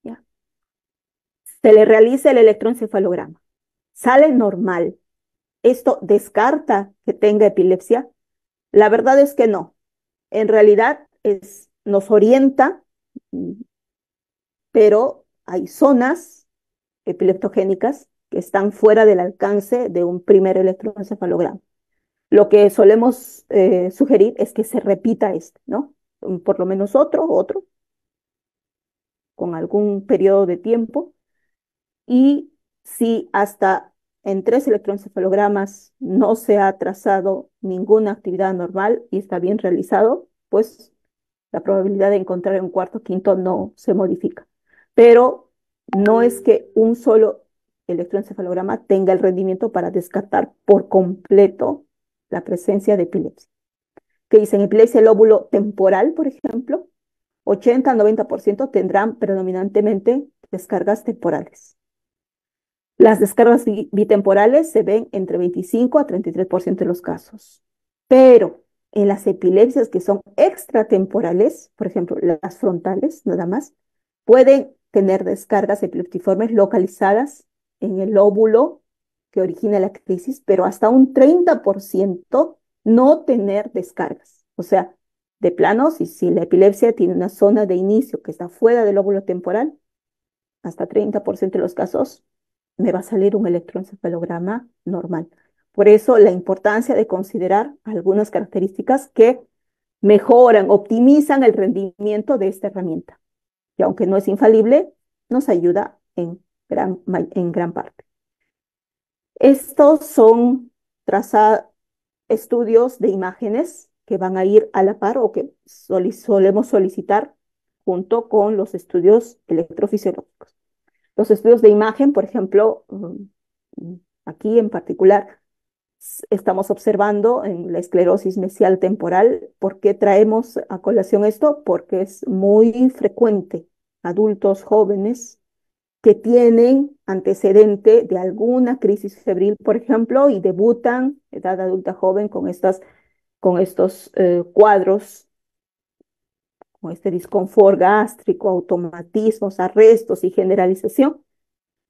¿ya? Se le realiza el electroencefalograma, sale normal. ¿Esto descarta que tenga epilepsia? La verdad es que no. En realidad nos orienta, pero hay zonas epileptogénicas que están fuera del alcance de un primer electroencefalograma. Lo que solemos sugerir es que se repita este, ¿no? Por lo menos otro, con algún periodo de tiempo. Y si hasta en 3 electroencefalogramas no se ha trazado ninguna actividad normal y está bien realizado, pues la probabilidad de encontrar un cuarto o quinto no se modifica. Pero no es que un solo electroencefalograma tenga el rendimiento para descartar por completo la presencia de epilepsia. Que dicen epilepsia del lóbulo temporal, por ejemplo, 80-90% tendrán predominantemente descargas temporales. Las descargas bitemporales se ven entre 25-33% de los casos. Pero en las epilepsias que son extratemporales, por ejemplo, las frontales, nada más, pueden tener descargas epileptiformes localizadas en el lóbulo que origina la crisis, pero hasta un 30% no tener descargas. O sea, de plano, si la epilepsia tiene una zona de inicio que está fuera del lóbulo temporal, hasta 30% de los casos me va a salir un electroencefalograma normal. Por eso la importancia de considerar algunas características que mejoran, optimizan el rendimiento de esta herramienta. Y aunque no es infalible, nos ayuda en gran parte. Estos son estudios de imágenes que van a ir a la par o que solemos solicitar junto con los estudios electrofisiológicos. Los estudios de imagen, por ejemplo, aquí en particular, estamos observando en la esclerosis mesial temporal. ¿Por qué traemos a colación esto? Porque es muy frecuente adultos jóvenes que tienen antecedente de alguna crisis febril, por ejemplo, y debutan edad adulta joven con estos cuadros, con este disconfort gástrico, automatismos, arrestos y generalización.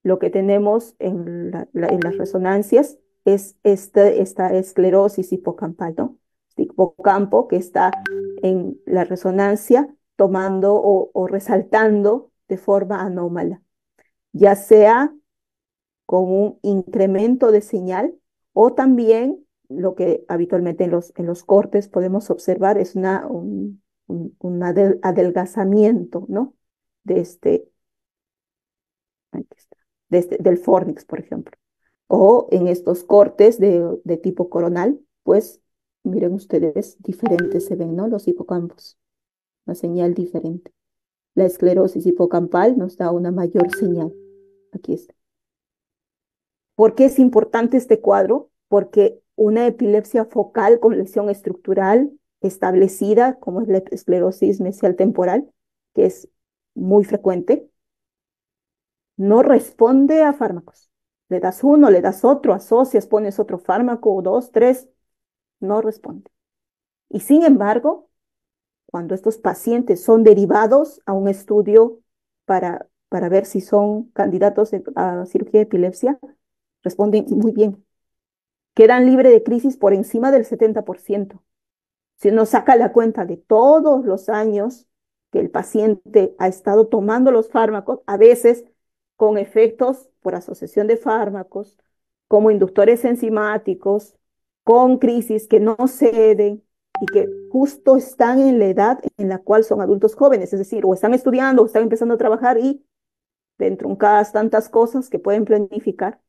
Lo que tenemos en las resonancias es esta esclerosis hipocampal, ¿no? Hipocampo que está en la resonancia tomando o resaltando de forma anómala, ya sea con un incremento de señal o también lo que habitualmente en los cortes podemos observar es un adelgazamiento, ¿no? De del fornix, por ejemplo. O en estos cortes de tipo coronal, pues miren ustedes, diferentes se ven, ¿no? Los hipocampos, una señal diferente. La esclerosis hipocampal nos da una mayor señal. Aquí está. ¿Por qué es importante este cuadro? Porque una epilepsia focal con lesión estructural establecida, como es la esclerosis mesial temporal, que es muy frecuente, no responde a fármacos. Le das uno, le das otro, asocias, pones otro fármaco, dos, tres, no responde. Y sin embargo, cuando estos pacientes son derivados a un estudio para ver si son candidatos a cirugía de epilepsia, responden muy bien. Quedan libres de crisis por encima del 70%. Si uno saca la cuenta de todos los años que el paciente ha estado tomando los fármacos, a veces con efectos por asociación de fármacos, como inductores enzimáticos, con crisis que no ceden y que justo están en la edad en la cual son adultos jóvenes, es decir, o están estudiando o están empezando a trabajar y de entruncadas tantas cosas que pueden planificar.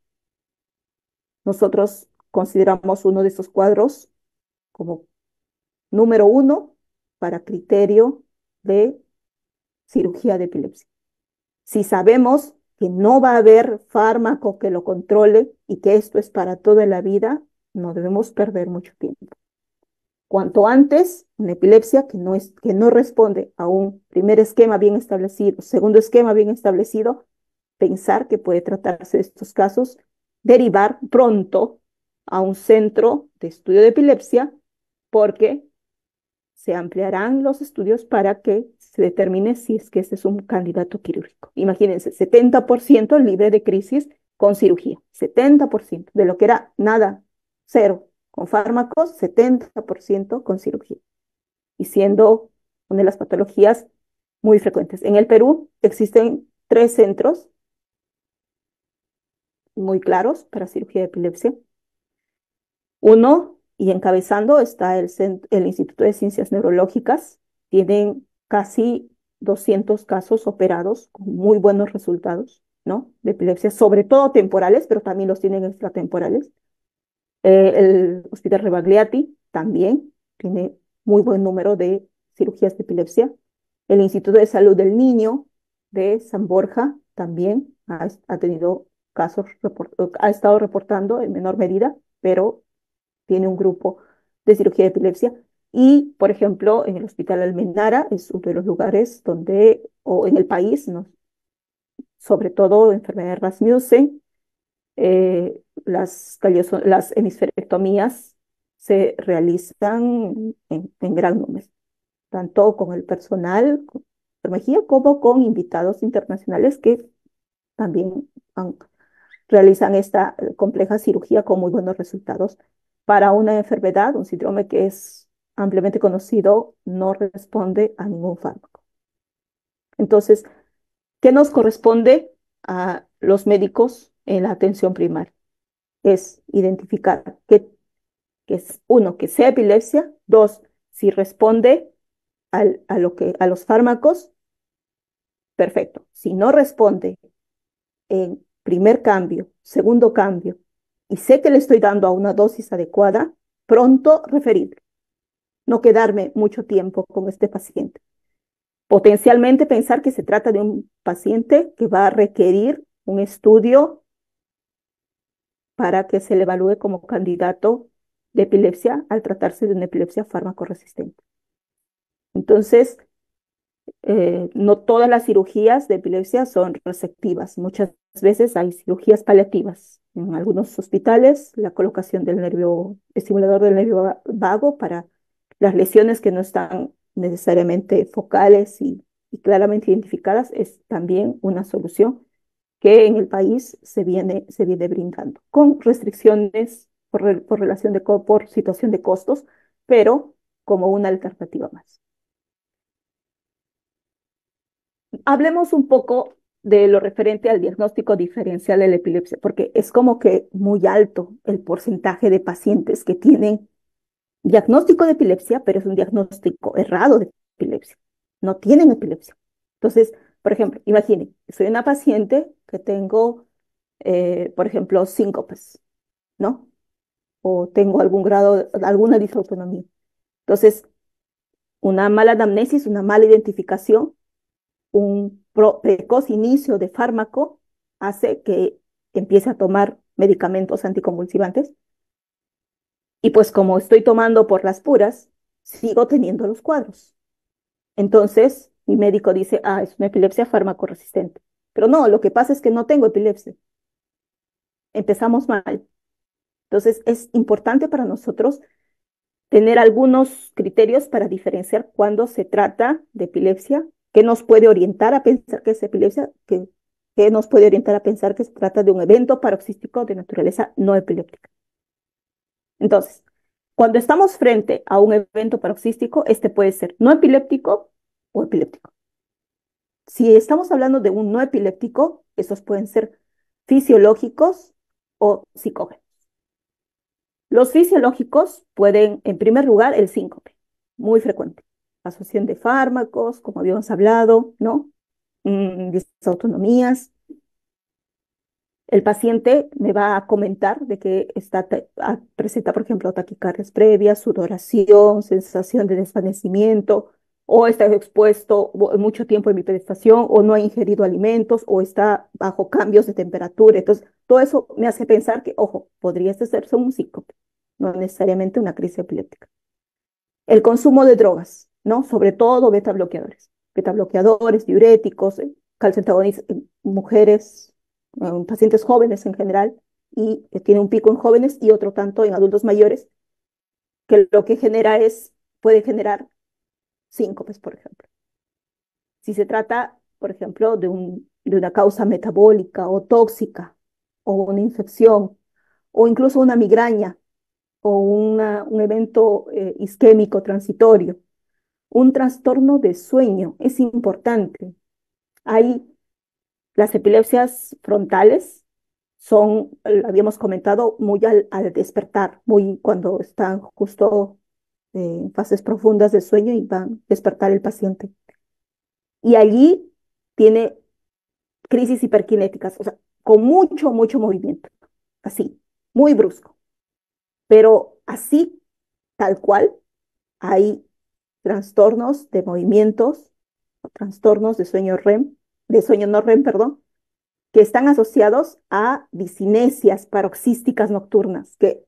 Nosotros consideramos uno de estos cuadros como número 1 para criterio de cirugía de epilepsia. Si sabemos que no va a haber fármaco que lo controle y que esto es para toda la vida, no debemos perder mucho tiempo. Cuanto antes, una epilepsia que no responde a un primer esquema bien establecido, segundo esquema bien establecido, pensar que puede tratarse de estos casos, derivar pronto a un centro de estudio de epilepsia, porque se ampliarán los estudios para que se determine si es que este es un candidato quirúrgico. Imagínense, 70% libre de crisis con cirugía, 70% de lo que era nada, cero, con fármacos, 70% con cirugía, y siendo una de las patologías muy frecuentes. En el Perú existen 3 centros muy claros para cirugía de epilepsia. Uno, y encabezando, está el Instituto de Ciencias Neurológicas. Tienen casi 200 casos operados con muy buenos resultados, ¿no? De epilepsia, sobre todo temporales, pero también los tienen extratemporales. El Hospital Rebagliati también tiene muy buen número de cirugías de epilepsia. El Instituto de Salud del Niño de San Borja también ha tenido casos, ha estado reportando en menor medida, pero tiene un grupo de cirugía de epilepsia. Y, por ejemplo, en el Hospital Almenara es uno de los lugares donde, o en el país, ¿no? Sobre todo enfermedad de Rasmussen, las hemisferectomías se realizan en gran número, tanto con el personal de enfermería como con invitados internacionales que también realizan esta compleja cirugía con muy buenos resultados para una enfermedad, un síndrome que es ampliamente conocido, no responde a ningún fármaco. Entonces, ¿qué nos corresponde a los médicos en la atención primaria? Es identificar que es, uno, que sea epilepsia; dos, si responde a los fármacos, perfecto. Si no responde en primer cambio, segundo cambio, y sé que le estoy dando a una dosis adecuada, pronto referirlo. No quedarme mucho tiempo con este paciente. Potencialmente pensar que se trata de un paciente que va a requerir un estudio para que se le evalúe como candidato de epilepsia al tratarse de una epilepsia fármaco-resistente. Entonces, no todas las cirugías de epilepsia son resectivas. Muchas veces hay cirugías paliativas. En algunos hospitales, la colocación del estimulador del nervio vago para las lesiones que no están necesariamente focales y claramente identificadas es también una solución que en el país se viene brindando, con restricciones por relación por situación de costos, pero como una alternativa más. Hablemos un poco de lo referente al diagnóstico diferencial de la epilepsia, porque es como que muy alto el porcentaje de pacientes que tienen diagnóstico de epilepsia, pero es un diagnóstico errado de epilepsia. No tienen epilepsia. Entonces, por ejemplo, imaginen, soy una paciente que tengo, por ejemplo, síncopes, ¿no? O tengo algún grado, alguna disautonomía. Entonces, una mala anamnesis, una mala identificación, un precoz inicio de fármaco hace que empiece a tomar medicamentos anticonvulsivantes. Y pues como estoy tomando por las puras, sigo teniendo los cuadros. Entonces, mi médico dice, es una epilepsia fármaco resistente. Pero no, lo que pasa es que no tengo epilepsia. Empezamos mal. Entonces, es importante para nosotros tener algunos criterios para diferenciar cuando se trata de epilepsia, que nos puede orientar a pensar que es epilepsia, que nos puede orientar a pensar que se trata de un evento paroxístico de naturaleza no epiléptica. Entonces, cuando estamos frente a un evento paroxístico, este puede ser no epiléptico o epiléptico. Si estamos hablando de un no epiléptico, estos pueden ser fisiológicos o psicógenos. Los fisiológicos pueden, en primer lugar, el síncope, muy frecuente. Asociación de fármacos, como habíamos hablado, ¿no? Disautonomías. El paciente me va a comentar de que presenta, por ejemplo, taquicardias previas, sudoración, sensación de desvanecimiento, o está expuesto mucho tiempo en bipedestación, o no ha ingerido alimentos, o está bajo cambios de temperatura. Entonces, todo eso me hace pensar que, ojo, podría este ser un síncope, no necesariamente una crisis epiléptica. El consumo de drogas, ¿no? Sobre todo beta bloqueadores, diuréticos, calcio antagonistas en mujeres, en pacientes jóvenes en general, y tiene un pico en jóvenes y otro tanto en adultos mayores, que lo que genera puede generar síncopes, por ejemplo. Si se trata, por ejemplo, de una causa metabólica o tóxica, o una infección, o incluso una migraña, o un evento isquémico transitorio, un trastorno de sueño es importante. Hay las epilepsias frontales, son, habíamos comentado, muy al despertar, muy cuando están justo en fases profundas de sueño y van a despertar el paciente. Y allí tiene crisis hiperkinéticas, o sea, con mucho, mucho movimiento, así, muy brusco. Pero así, tal cual, hay trastornos de movimientos, o trastornos de sueño REM, de sueño no REM, perdón, que están asociados a discinesias paroxísticas nocturnas, que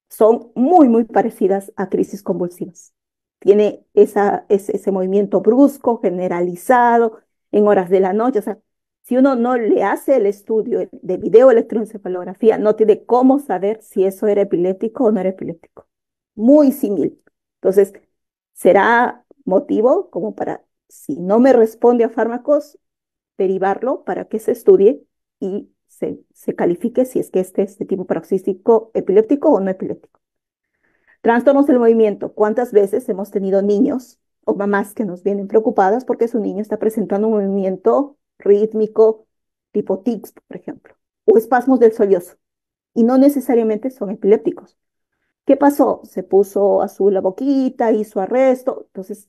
son muy, muy parecidas a crisis convulsivas. Tiene ese movimiento brusco, generalizado, en horas de la noche. O sea, si uno no le hace el estudio de videoelectroencefalografía, no tiene cómo saber si eso era epiléptico o no era epiléptico. Muy similar. Entonces, será motivo como para, si no me responde a fármacos, derivarlo para que se estudie y se califique si es que este tipo paroxístico epiléptico o no epiléptico. Trastornos del movimiento. ¿Cuántas veces hemos tenido niños o mamás que nos vienen preocupadas porque su niño está presentando un movimiento rítmico tipo tics, por ejemplo, o espasmos del sollozo, y no necesariamente son epilépticos? ¿Qué pasó? Se puso azul la boquita, hizo arresto. Entonces,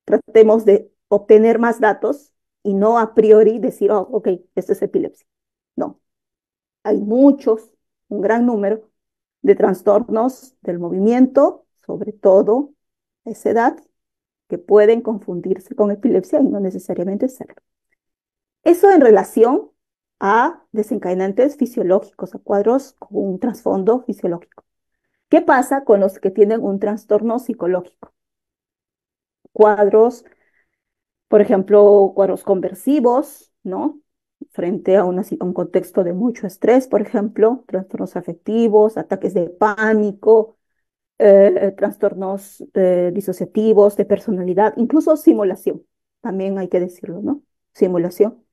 tratemos de obtener más datos y no a priori decir, oh, ok, esto es epilepsia. No, hay muchos, un gran número de trastornos del movimiento, sobre todo a esa edad, que pueden confundirse con epilepsia y no necesariamente serlo. Eso en relación a desencadenantes fisiológicos, a cuadros con un trasfondo fisiológico. ¿Qué pasa con los que tienen un trastorno psicológico? Cuadros, por ejemplo, cuadros conversivos, ¿no? Frente a un contexto de mucho estrés, por ejemplo, trastornos afectivos, ataques de pánico, trastornos disociativos, de personalidad, incluso simulación, también hay que decirlo, ¿no? Simulación,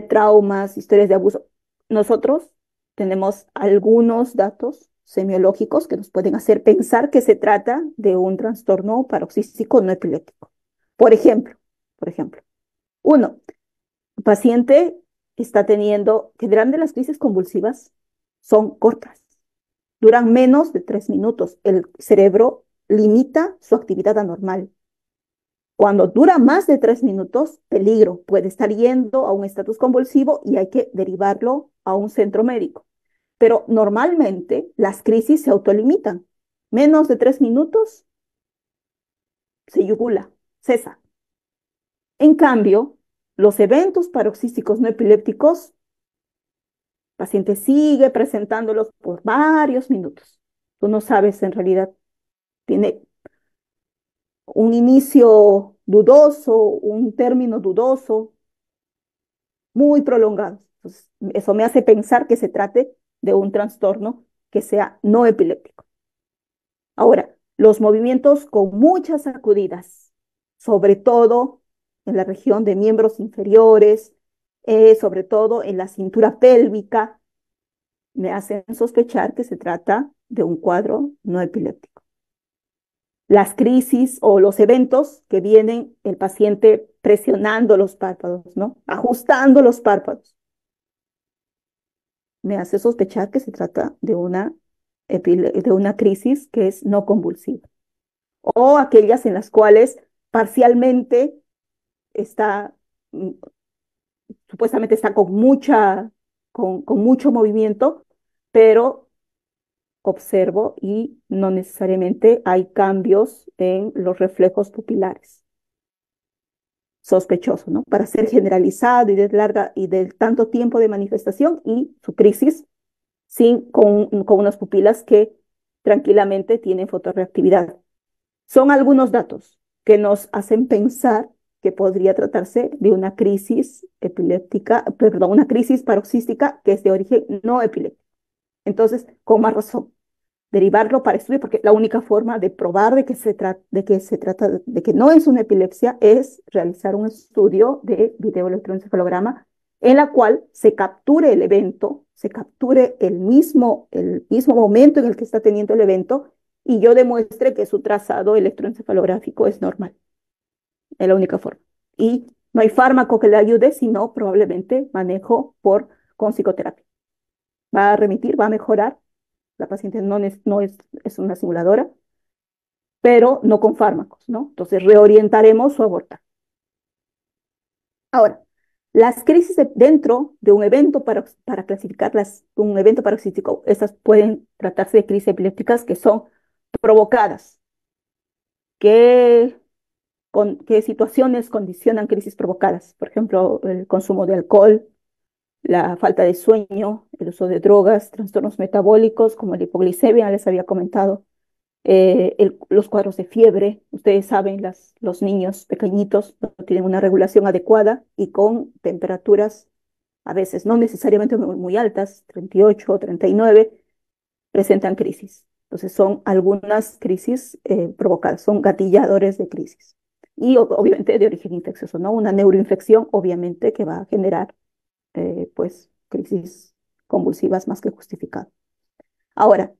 traumas, historias de abuso. Nosotros tenemos algunos datos semiológicos que nos pueden hacer pensar que se trata de un trastorno paroxístico no epiléptico. Por ejemplo, por ejemplo, uno, el paciente está teniendo, generalmente las crisis convulsivas son cortas, duran menos de 3 minutos. El cerebro limita su actividad anormal. Cuando dura más de 3 minutos, peligro, puede estar yendo a un estatus convulsivo y hay que derivarlo a un centro médico. Pero normalmente las crisis se autolimitan. Menos de 3 minutos, se yugula, cesa. En cambio, los eventos paroxísticos no epilépticos, el paciente sigue presentándolos por varios minutos. Tú no sabes en realidad, tiene un inicio dudoso, un término dudoso, muy prolongado. Entonces, eso me hace pensar que se trate de un trastorno que sea no epiléptico. Ahora, los movimientos con muchas sacudidas, sobre todo en la región de miembros inferiores, sobre todo en la cintura pélvica, me hacen sospechar que se trata de un cuadro no epiléptico. Las crisis o los eventos que vienen el paciente presionando los párpados, ¿no? Ajustando los párpados, me hace sospechar que se trata de una crisis que es no convulsiva. O aquellas en las cuales parcialmente está, mm, supuestamente está con mucho movimiento, pero observo y no necesariamente hay cambios en los reflejos pupilares. Sospechoso, ¿no? Para ser generalizado y de larga y de tanto tiempo de manifestación y su crisis con unas pupilas que tranquilamente tienen fotorreactividad. Son algunos datos que nos hacen pensar que podría tratarse de una crisis epiléptica, perdón, una crisis paroxística que es de origen no epiléptico. Entonces, con más razón, derivarlo para estudio, porque la única forma de probar de que no es una epilepsia es realizar un estudio de videoelectroencefalograma en la cual se capture el evento, se capture el mismo momento en el que está teniendo el evento y yo demuestre que su trazado electroencefalográfico es normal. Es la única forma. Y no hay fármaco que le ayude, sino probablemente manejo con psicoterapia. Va a remitir, va a mejorar. La paciente es una simuladora, pero no con fármacos, ¿no? Entonces reorientaremos su abordaje. Ahora, las crisis dentro de un evento para clasificarlas, un evento paroxístico, estas pueden tratarse de crisis epilépticas que son provocadas. ¿Qué situaciones condicionan crisis provocadas? Por ejemplo, el consumo de alcohol, la falta de sueño, el uso de drogas, trastornos metabólicos como la hipoglicemia, les había comentado, los cuadros de fiebre. Ustedes saben, los niños pequeñitos no tienen una regulación adecuada y con temperaturas a veces no necesariamente muy altas, 38 o 39, presentan crisis. Entonces son algunas crisis provocadas, son gatilladores de crisis. Y obviamente de origen infeccioso, ¿no? Una neuroinfección obviamente que va a generar pues crisis convulsivas más que justificadas. Ahora,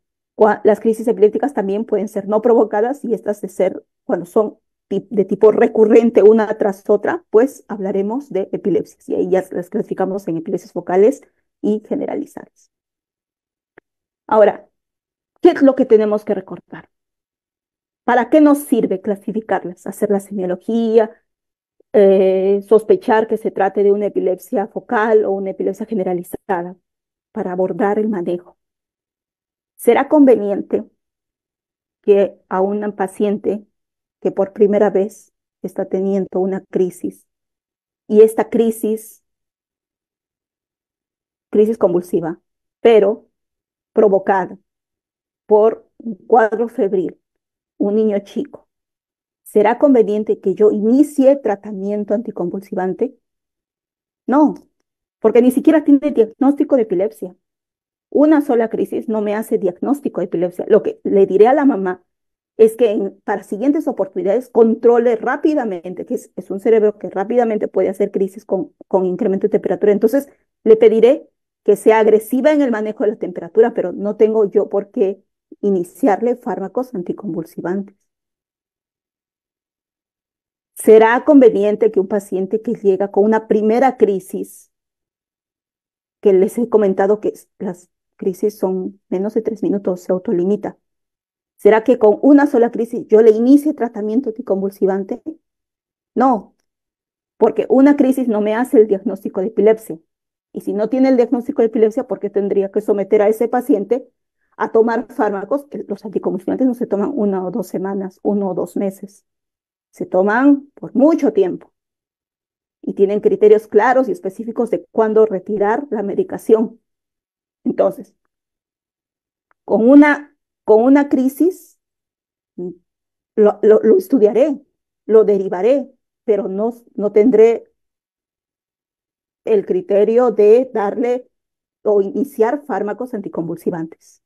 las crisis epilépticas también pueden ser no provocadas y estas de ser, cuando son de tipo recurrente una tras otra, pues hablaremos de epilepsias y ahí ya las clasificamos en epilepsias focales y generalizadas. Ahora, ¿qué es lo que tenemos que recordar? ¿Para qué nos sirve clasificarlas? Hacer la semiología, sospechar que se trate de una epilepsia focal o una epilepsia generalizada para abordar el manejo. ¿Será conveniente que a una paciente que por primera vez está teniendo una crisis y esta crisis convulsiva, pero provocada por un cuadro febril, un niño chico, ¿será conveniente que yo inicie tratamiento anticonvulsivante? No, porque ni siquiera tiene diagnóstico de epilepsia. Una sola crisis no me hace diagnóstico de epilepsia. Lo que le diré a la mamá es que para siguientes oportunidades controle rápidamente, que es un cerebro que rápidamente puede hacer crisis con incremento de temperatura. Entonces, le pediré que sea agresiva en el manejo de la temperatura, pero no tengo yo por qué iniciarle fármacos anticonvulsivantes. ¿Será conveniente que un paciente que llega con una primera crisis, que les he comentado que las crisis son menos de 3 minutos, se autolimita? ¿Será que con una sola crisis yo le inicie tratamiento anticonvulsivante? No, porque una crisis no me hace el diagnóstico de epilepsia. Y si no tiene el diagnóstico de epilepsia, ¿por qué tendría que someter a ese paciente a tomar fármacos? Los anticonvulsivantes no se toman 1 o 2 semanas, 1 o 2 meses. Se toman por mucho tiempo y tienen criterios claros y específicos de cuándo retirar la medicación. Entonces, con una crisis lo estudiaré, lo derivaré, pero no tendré el criterio de darle o iniciar fármacos anticonvulsivantes.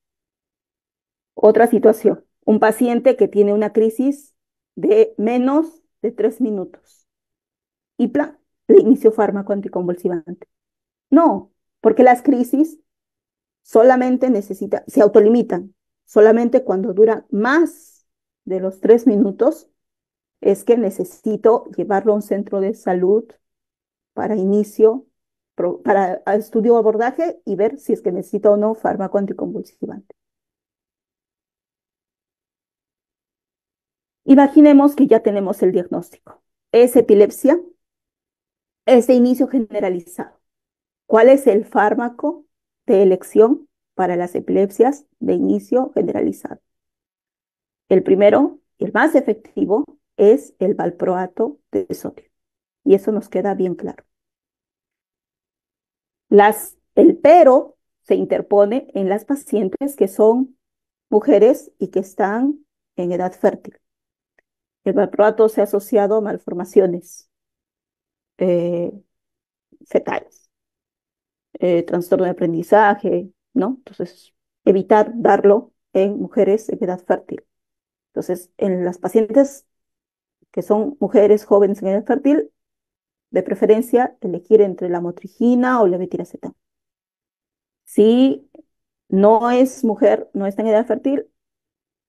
Otra situación, un paciente que tiene una crisis de menos de 3 minutos y plan, le inicio fármaco anticonvulsivante. No, porque las crisis solamente se autolimitan, solamente cuando duran más de los 3 minutos es que necesito llevarlo a un centro de salud para para estudio o abordaje y ver si es que necesita o no fármaco anticonvulsivante. Imaginemos que ya tenemos el diagnóstico. Es epilepsia, es de inicio generalizado. ¿Cuál es el fármaco de elección? para las epilepsias de inicio generalizado. El primero, el más efectivo, es el valproato de sodio. Y eso nos queda bien claro. El pero se interpone en las pacientes que son mujeres y que están en edad fértil. El valproato se ha asociado a malformaciones eh, fetales, trastorno de aprendizaje, ¿no? Entonces, evitar darlo en mujeres en edad fértil. Entonces, en las pacientes que son mujeres jóvenes en edad fértil, de preferencia elegir entre la motrigina o la levetiracetam. Si no es mujer, no está en edad fértil,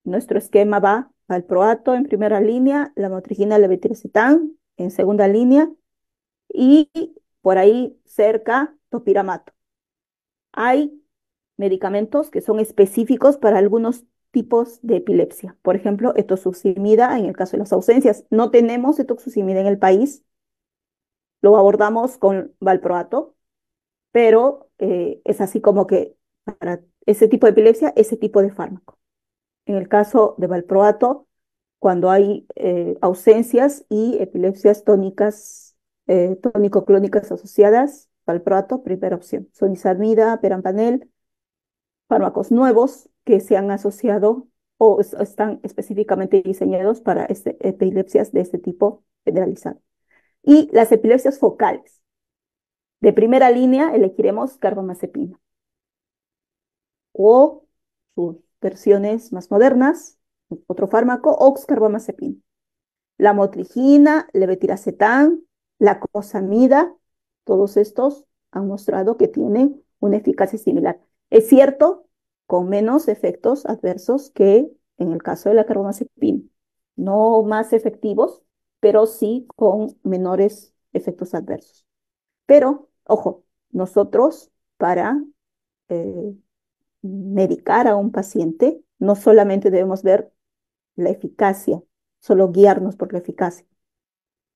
nuestro esquema va al proato en primera línea, la motrigina, la levetiracetam en segunda línea y por ahí cerca topiramato. Hay medicamentos que son específicos para algunos tipos de epilepsia. Por ejemplo, etosuximida en el caso de las ausencias. No tenemos etosuximida en el país, lo abordamos con valproato, pero es así como que para ese tipo de epilepsia, ese tipo de fármaco. En el caso de valproato, cuando hay ausencias y epilepsias tónicas, tónico-clónicas asociadas, valproato, primera opción. Sonizumab, perampanel, fármacos nuevos que se han asociado o están específicamente diseñados para epilepsias de este tipo generalizado. Y las epilepsias focales. De primera línea elegiremos carbamazepina o sus versiones más modernas, otro fármaco, oxcarbamazepina. La motrigina, levetiracetam, la cosamida, todos estos han mostrado que tienen una eficacia similar. Es cierto, con menos efectos adversos que en el caso de la carbamazepina. No más efectivos, pero sí con menores efectos adversos. Pero, ojo, nosotros para eh, medicar a un paciente no solamente debemos ver la eficacia, solo guiarnos por la eficacia,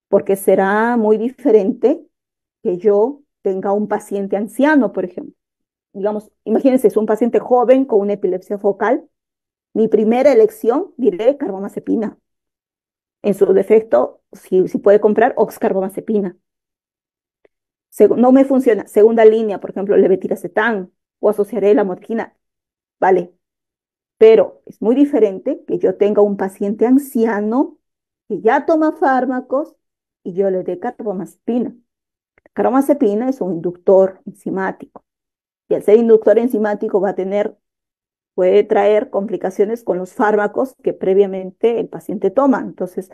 porque será muy diferente que yo tenga un paciente anciano, por ejemplo. Digamos, imagínense, es un paciente joven con una epilepsia focal. Mi primera elección, diré, carbamazepina. En su defecto, si puede comprar, oxcarbamazepina. No me funciona. Segunda línea, por ejemplo, levetiracetam o asociaré la motrigina. Vale, pero es muy diferente que yo tenga un paciente anciano que ya toma fármacos y yo le dé carbamazepina. Carbamazepina es un inductor enzimático y al ser inductor enzimático puede traer complicaciones con los fármacos que previamente el paciente toma. Entonces,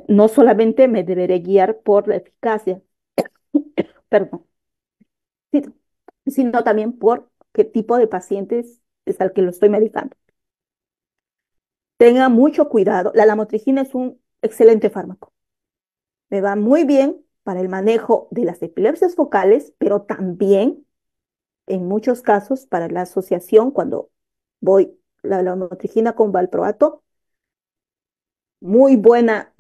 no solamente me deberé guiar por la eficacia, perdón, sino también por qué tipo de pacientes es al que lo estoy medicando. Tenga mucho cuidado. La lamotrigina es un excelente fármaco. Me va muy bien para el manejo de las epilepsias focales, pero también en muchos casos para la asociación cuando voy la lamotrigina con valproato. Muy buena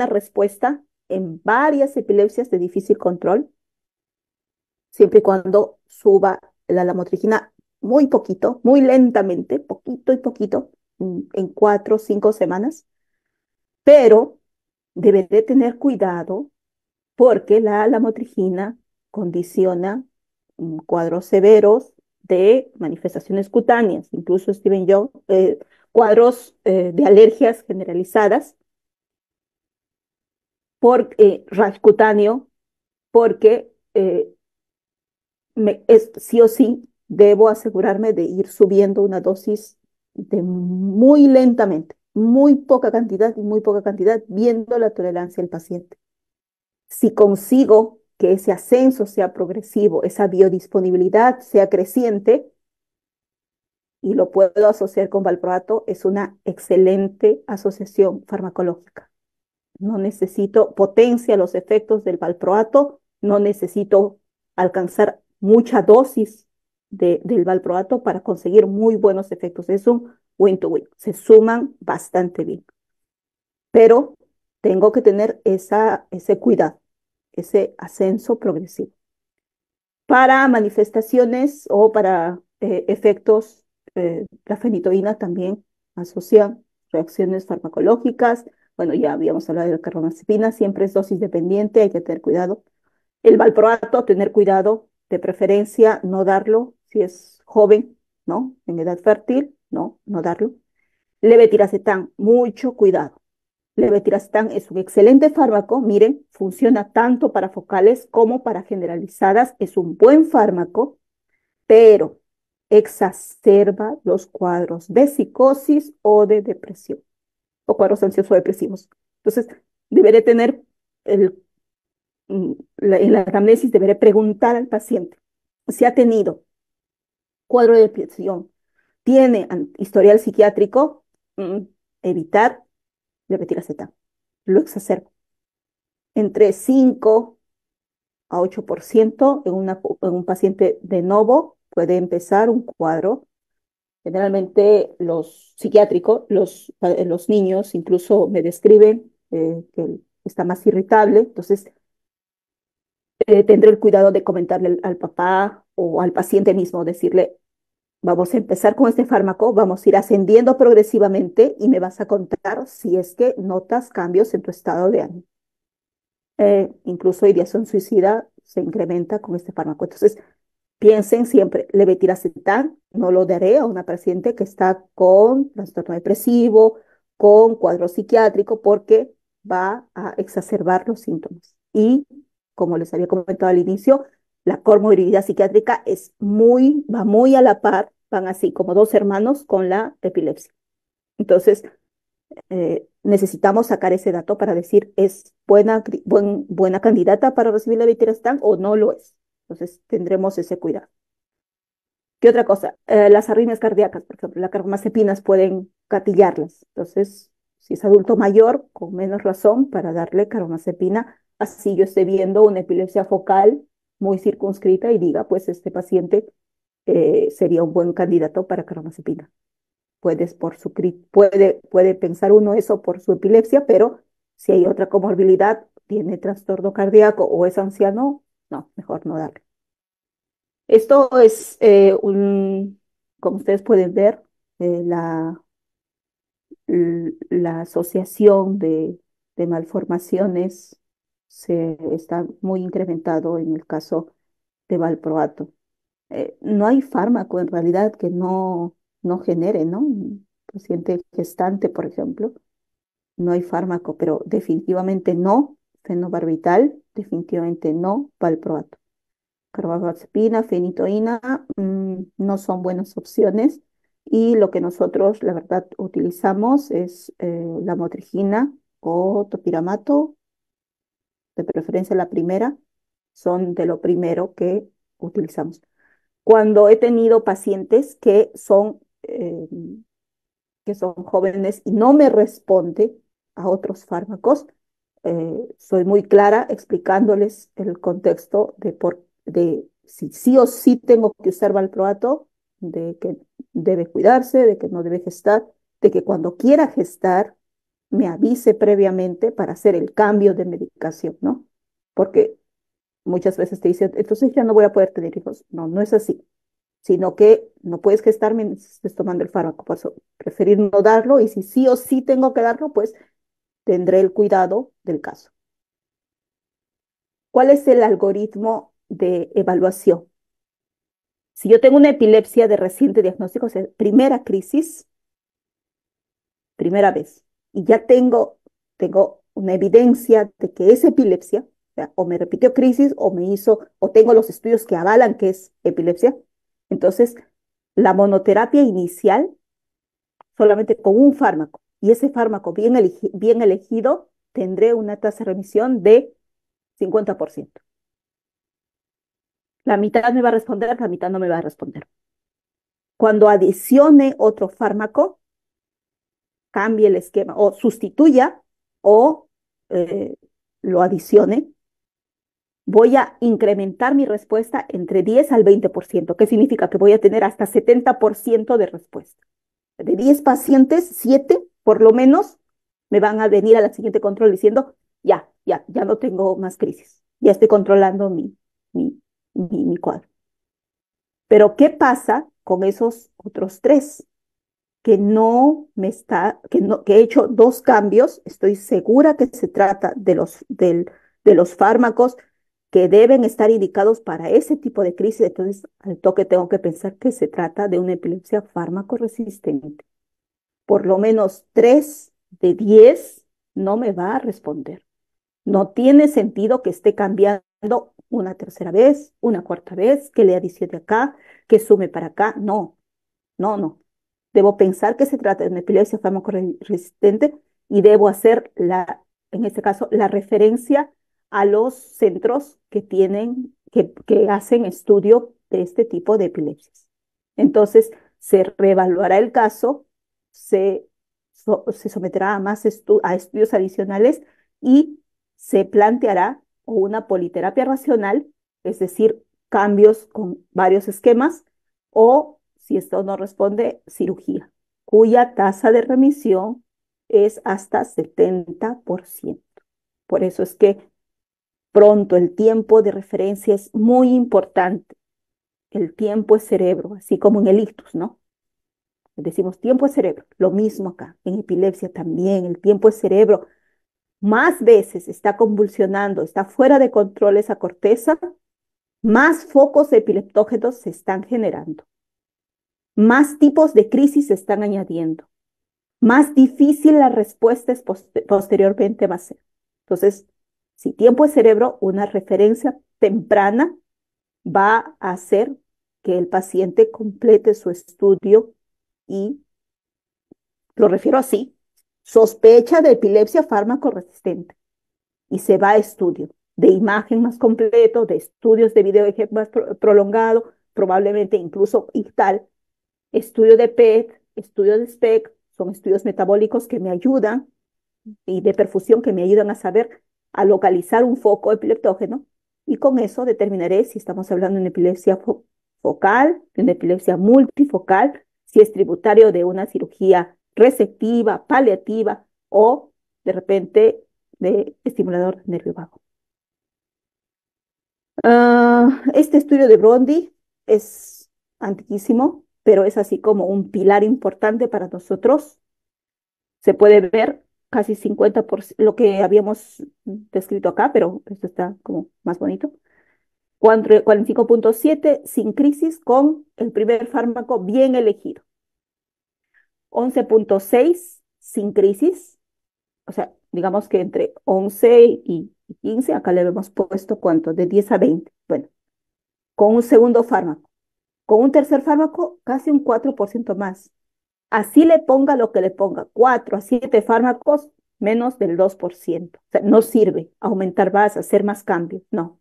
respuesta en varias epilepsias de difícil control, siempre y cuando suba la lamotrigina muy poquito, muy lentamente, poquito y poquito, en 4 o 5 semanas, pero deberé tener cuidado porque la lamotrigina condiciona cuadros severos de manifestaciones cutáneas, incluso Steven Jones, cuadros de alergias generalizadas por rash cutáneo, porque sí o sí debo asegurarme de ir subiendo una dosis muy lentamente, muy poca cantidad y muy poca cantidad, viendo la tolerancia del paciente. Si consigo que ese ascenso sea progresivo, esa biodisponibilidad sea creciente y lo puedo asociar con valproato, es una excelente asociación farmacológica. No necesito potencia los efectos del valproato, no necesito alcanzar mucha dosis del valproato para conseguir muy buenos efectos. Es un win-to-win. Se suman bastante bien. Pero tengo que tener ese cuidado, ese ascenso progresivo. Para manifestaciones o para efectos, la fenitoína también asocia reacciones farmacológicas. Bueno, ya habíamos hablado de la carbamazepina, siempre es dosis dependiente, hay que tener cuidado. El valproato, tener cuidado, de preferencia no darlo si es joven, ¿no? En edad fértil, no darlo. Levetiracetam, mucho cuidado. Levetiracetam es un excelente fármaco, miren, funciona tanto para focales como para generalizadas, es un buen fármaco, pero exacerba los cuadros de psicosis o de depresión, o cuadros ansiosos depresivos. Entonces, deberé tener el, en la anamnesis, deberé preguntar al paciente si ha tenido cuadro de depresión, tiene historial psiquiátrico, evitar levetiracetam, lo exacerba. Entre 5 a 8% en un paciente de novo puede empezar un cuadro. Generalmente los psiquiátricos, los niños incluso me describen que está más irritable, entonces tendré el cuidado de comentarle al papá o al paciente mismo, decirle, vamos a empezar con este fármaco, vamos a ir ascendiendo progresivamente y me vas a contar si es que notas cambios en tu estado de ánimo. Incluso ideación suicida se incrementa con este fármaco. Entonces, piensen siempre, levetiracetam no lo daré a una paciente que está con trastorno depresivo, con cuadro psiquiátrico, porque va a exacerbar los síntomas. Y, como les había comentado al inicio, la comorbilidad psiquiátrica va muy a la par, van así como dos hermanos con la epilepsia. Entonces, necesitamos sacar ese dato para decir, ¿es buena candidata para recibir la levetiracetam o no lo es? Entonces, tendremos ese cuidado. ¿Qué otra cosa? Las arritmias cardíacas, por ejemplo, las carbamazepinas pueden gatillarlas. Entonces, si es adulto mayor, con menos razón para darle carbamazepina, así yo esté viendo una epilepsia focal muy circunscrita y diga, pues este paciente sería un buen candidato para carbamazepina. Puede pensar uno eso por su epilepsia, pero si hay otra comorbilidad, tiene trastorno cardíaco o es anciano, no, mejor no darle. Esto es como ustedes pueden ver, la asociación de malformaciones está muy incrementado en el caso de valproato. No hay fármaco en realidad que no genere, ¿no? Un paciente gestante, por ejemplo, no hay fármaco, pero definitivamente no, fenobarbital, definitivamente no, valproato. Carbamazepina, fenitoína, no son buenas opciones. Y lo que nosotros, la verdad, utilizamos es la motrigina o topiramato, de preferencia la primera, son de lo primero que utilizamos. Cuando he tenido pacientes que son jóvenes y no me responde a otros fármacos, soy muy clara explicándoles el contexto de si sí o sí tengo que usar valproato, de que debe cuidarse, de que no debe gestar, de que cuando quiera gestar me avise previamente para hacer el cambio de medicación, ¿no? Porque muchas veces te dicen, entonces ya no voy a poder tener hijos. No, no es así, sino que no puedes gestar mientras estés tomando el fármaco. Por eso, preferir no darlo y si sí o sí tengo que darlo, pues tendré el cuidado del caso. ¿Cuál es el algoritmo de evaluación? Si yo tengo una epilepsia de reciente diagnóstico, o sea, primera crisis, primera vez, y ya tengo una evidencia de que es epilepsia, o sea, o me repitió crisis o tengo los estudios que avalan que es epilepsia, entonces la monoterapia inicial solamente con un fármaco, y ese fármaco bien elegido, tendré una tasa de remisión de 50%. La mitad me va a responder, la mitad no me va a responder. Cuando adicione otro fármaco, cambie el esquema o sustituya o eh, lo adicione, voy a incrementar mi respuesta entre 10 al 20%. ¿Qué significa? Que voy a tener hasta 70% de respuesta. De 10 pacientes, 7 por lo menos me van a venir a la siguiente control diciendo, ya no tengo más crisis, ya estoy controlando mi cuadro. Pero ¿qué pasa con esos otros tres, que he hecho dos cambios. Estoy segura que se trata de los fármacos que deben estar indicados para ese tipo de crisis. Entonces, al toque tengo que pensar que se trata de una epilepsia fármaco resistente. Por lo menos 3 de 10 no me va a responder. No tiene sentido que esté cambiando una tercera vez, una cuarta vez, que le adicione acá, que sume para acá. No, no, no. Debo pensar que se trata de una epilepsia farmacoresistente y debo hacer en este caso, la referencia a los centros que hacen estudio de este tipo de epilepsias. Entonces, se reevaluará el caso, se, se someterá a a estudios adicionales y se planteará una politerapia racional, es decir, cambios con varios esquemas, o si esto no responde, cirugía, cuya tasa de remisión es hasta 70%. Por eso es que pronto el tiempo de referencia es muy importante. El tiempo es cerebro, así como en el ictus, ¿no? Decimos tiempo es cerebro, lo mismo acá, en epilepsia también, el tiempo es cerebro. Más veces está convulsionando, está fuera de control esa corteza, más focos epileptógenos se están generando, más tipos de crisis se están añadiendo, más difícil la respuesta posteriormente va a ser. Entonces, si tiempo es cerebro, una referencia temprana va a hacer que el paciente complete su estudio y, lo refiero así, sospecha de epilepsia fármaco resistente y se va a estudio de imagen más completo, de estudios de video más prolongado, probablemente incluso ictal, estudio de PET, estudio de SPEC, son estudios metabólicos que me ayudan y de perfusión que me ayudan a saber, a localizar un foco epileptógeno, y con eso determinaré si estamos hablando de una epilepsia focal, de una epilepsia multifocal, si es tributario de una cirugía resectiva, paliativa o de repente de estimulador nervio vago. Este estudio de Brondi es antiquísimo, pero es así como un pilar importante para nosotros. Se puede ver casi 50% lo que habíamos descrito acá, pero esto está como más bonito. 45.7 sin crisis con el primer fármaco bien elegido. 11.6 sin crisis, o sea, digamos que entre 11 y 15, acá le hemos puesto cuánto, de 10 a 20. Bueno, con un segundo fármaco. Con un tercer fármaco, casi un 4% más. Así le ponga lo que le ponga, 4 a 7 fármacos, menos del 2%. O sea, no sirve aumentar más, hacer más cambios, no.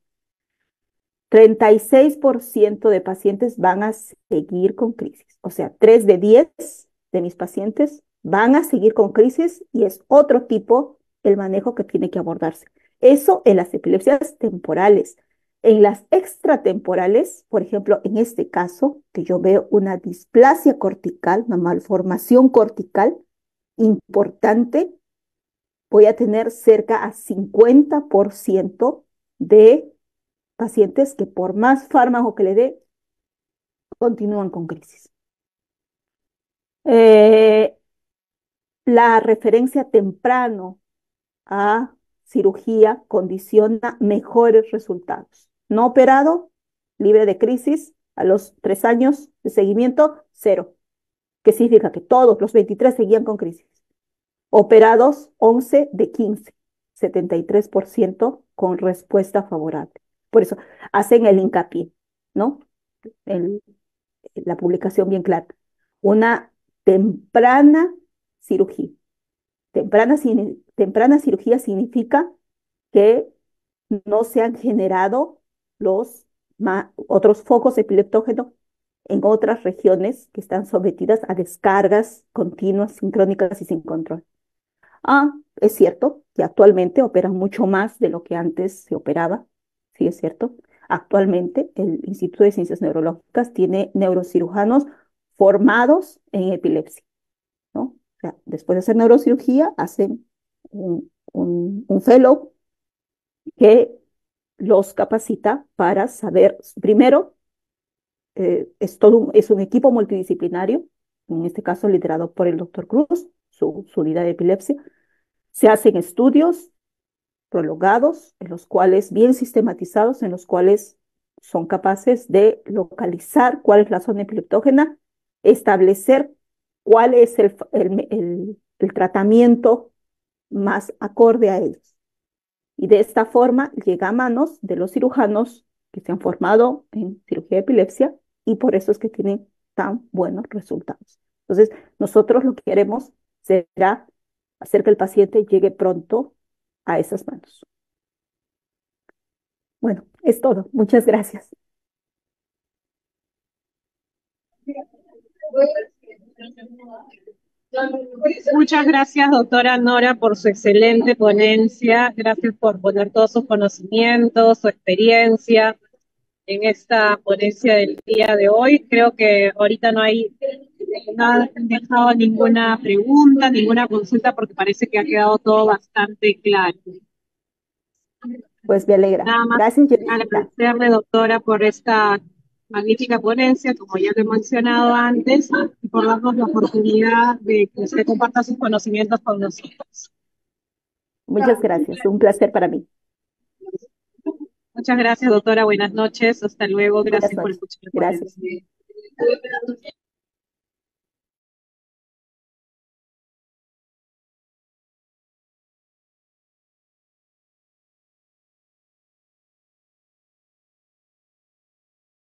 36% de pacientes van a seguir con crisis. O sea, 3 de 10 de mis pacientes van a seguir con crisis y es otro tipo el manejo que tiene que abordarse. Eso en las epilepsias temporales. En las extratemporales, por ejemplo, en este caso, que yo veo una displasia cortical, una malformación cortical importante, voy a tener cerca a 50% de pacientes que por más fármaco que le dé, continúan con crisis. Eh, la referencia temprano a cirugía condiciona mejores resultados. No operado, libre de crisis, a los 3 años de seguimiento, 0. ¿Qué significa? Que todos los 23 seguían con crisis. Operados, 11 de 15, 73% con respuesta favorable. Por eso hacen el hincapié, ¿no? El, la publicación bien clara. Una temprana cirugía. Temprana cirugía significa que no se han generado los otros focos epileptógenos en otras regiones que están sometidas a descargas continuas, sincrónicas y sin control. Es cierto que actualmente operan mucho más de lo que antes se operaba, sí es cierto. Actualmente el Instituto de Ciencias Neurológicas tiene neurocirujanos formados en epilepsia, ¿no? O sea, después de hacer neurocirugía, hacen un fellow que los capacita para saber, primero, es un equipo multidisciplinario, en este caso liderado por el doctor Cruz, su unidad de epilepsia. Se hacen estudios prolongados, en los cuales, bien sistematizados, en los cuales son capaces de localizar cuál es la zona epileptógena, establecer cuál es el tratamiento más acorde a ellos. Y de esta forma llega a manos de los cirujanos que se han formado en cirugía de epilepsia y por eso es que tienen tan buenos resultados. Entonces, nosotros lo que queremos será hacer que el paciente llegue pronto a esas manos. Bueno, es todo. Muchas gracias. Muchas gracias, doctora Nora, por su excelente ponencia. Gracias por poner todos sus conocimientos, su experiencia en esta ponencia del día de hoy. Creo que ahorita no hay nada, dejado ninguna pregunta, ninguna consulta, porque parece que ha quedado todo bastante claro. Pues me alegra. Nada más Gracias, Jessica. agradecerle, doctora, por esta magnífica ponencia, como ya lo he mencionado antes, y por darnos la oportunidad de que usted comparta sus conocimientos con nosotros. Muchas gracias. Un placer para mí. Muchas gracias, doctora. Buenas noches. Hasta luego. Buenas Gracias por noches. escuchar la Gracias. ponencia.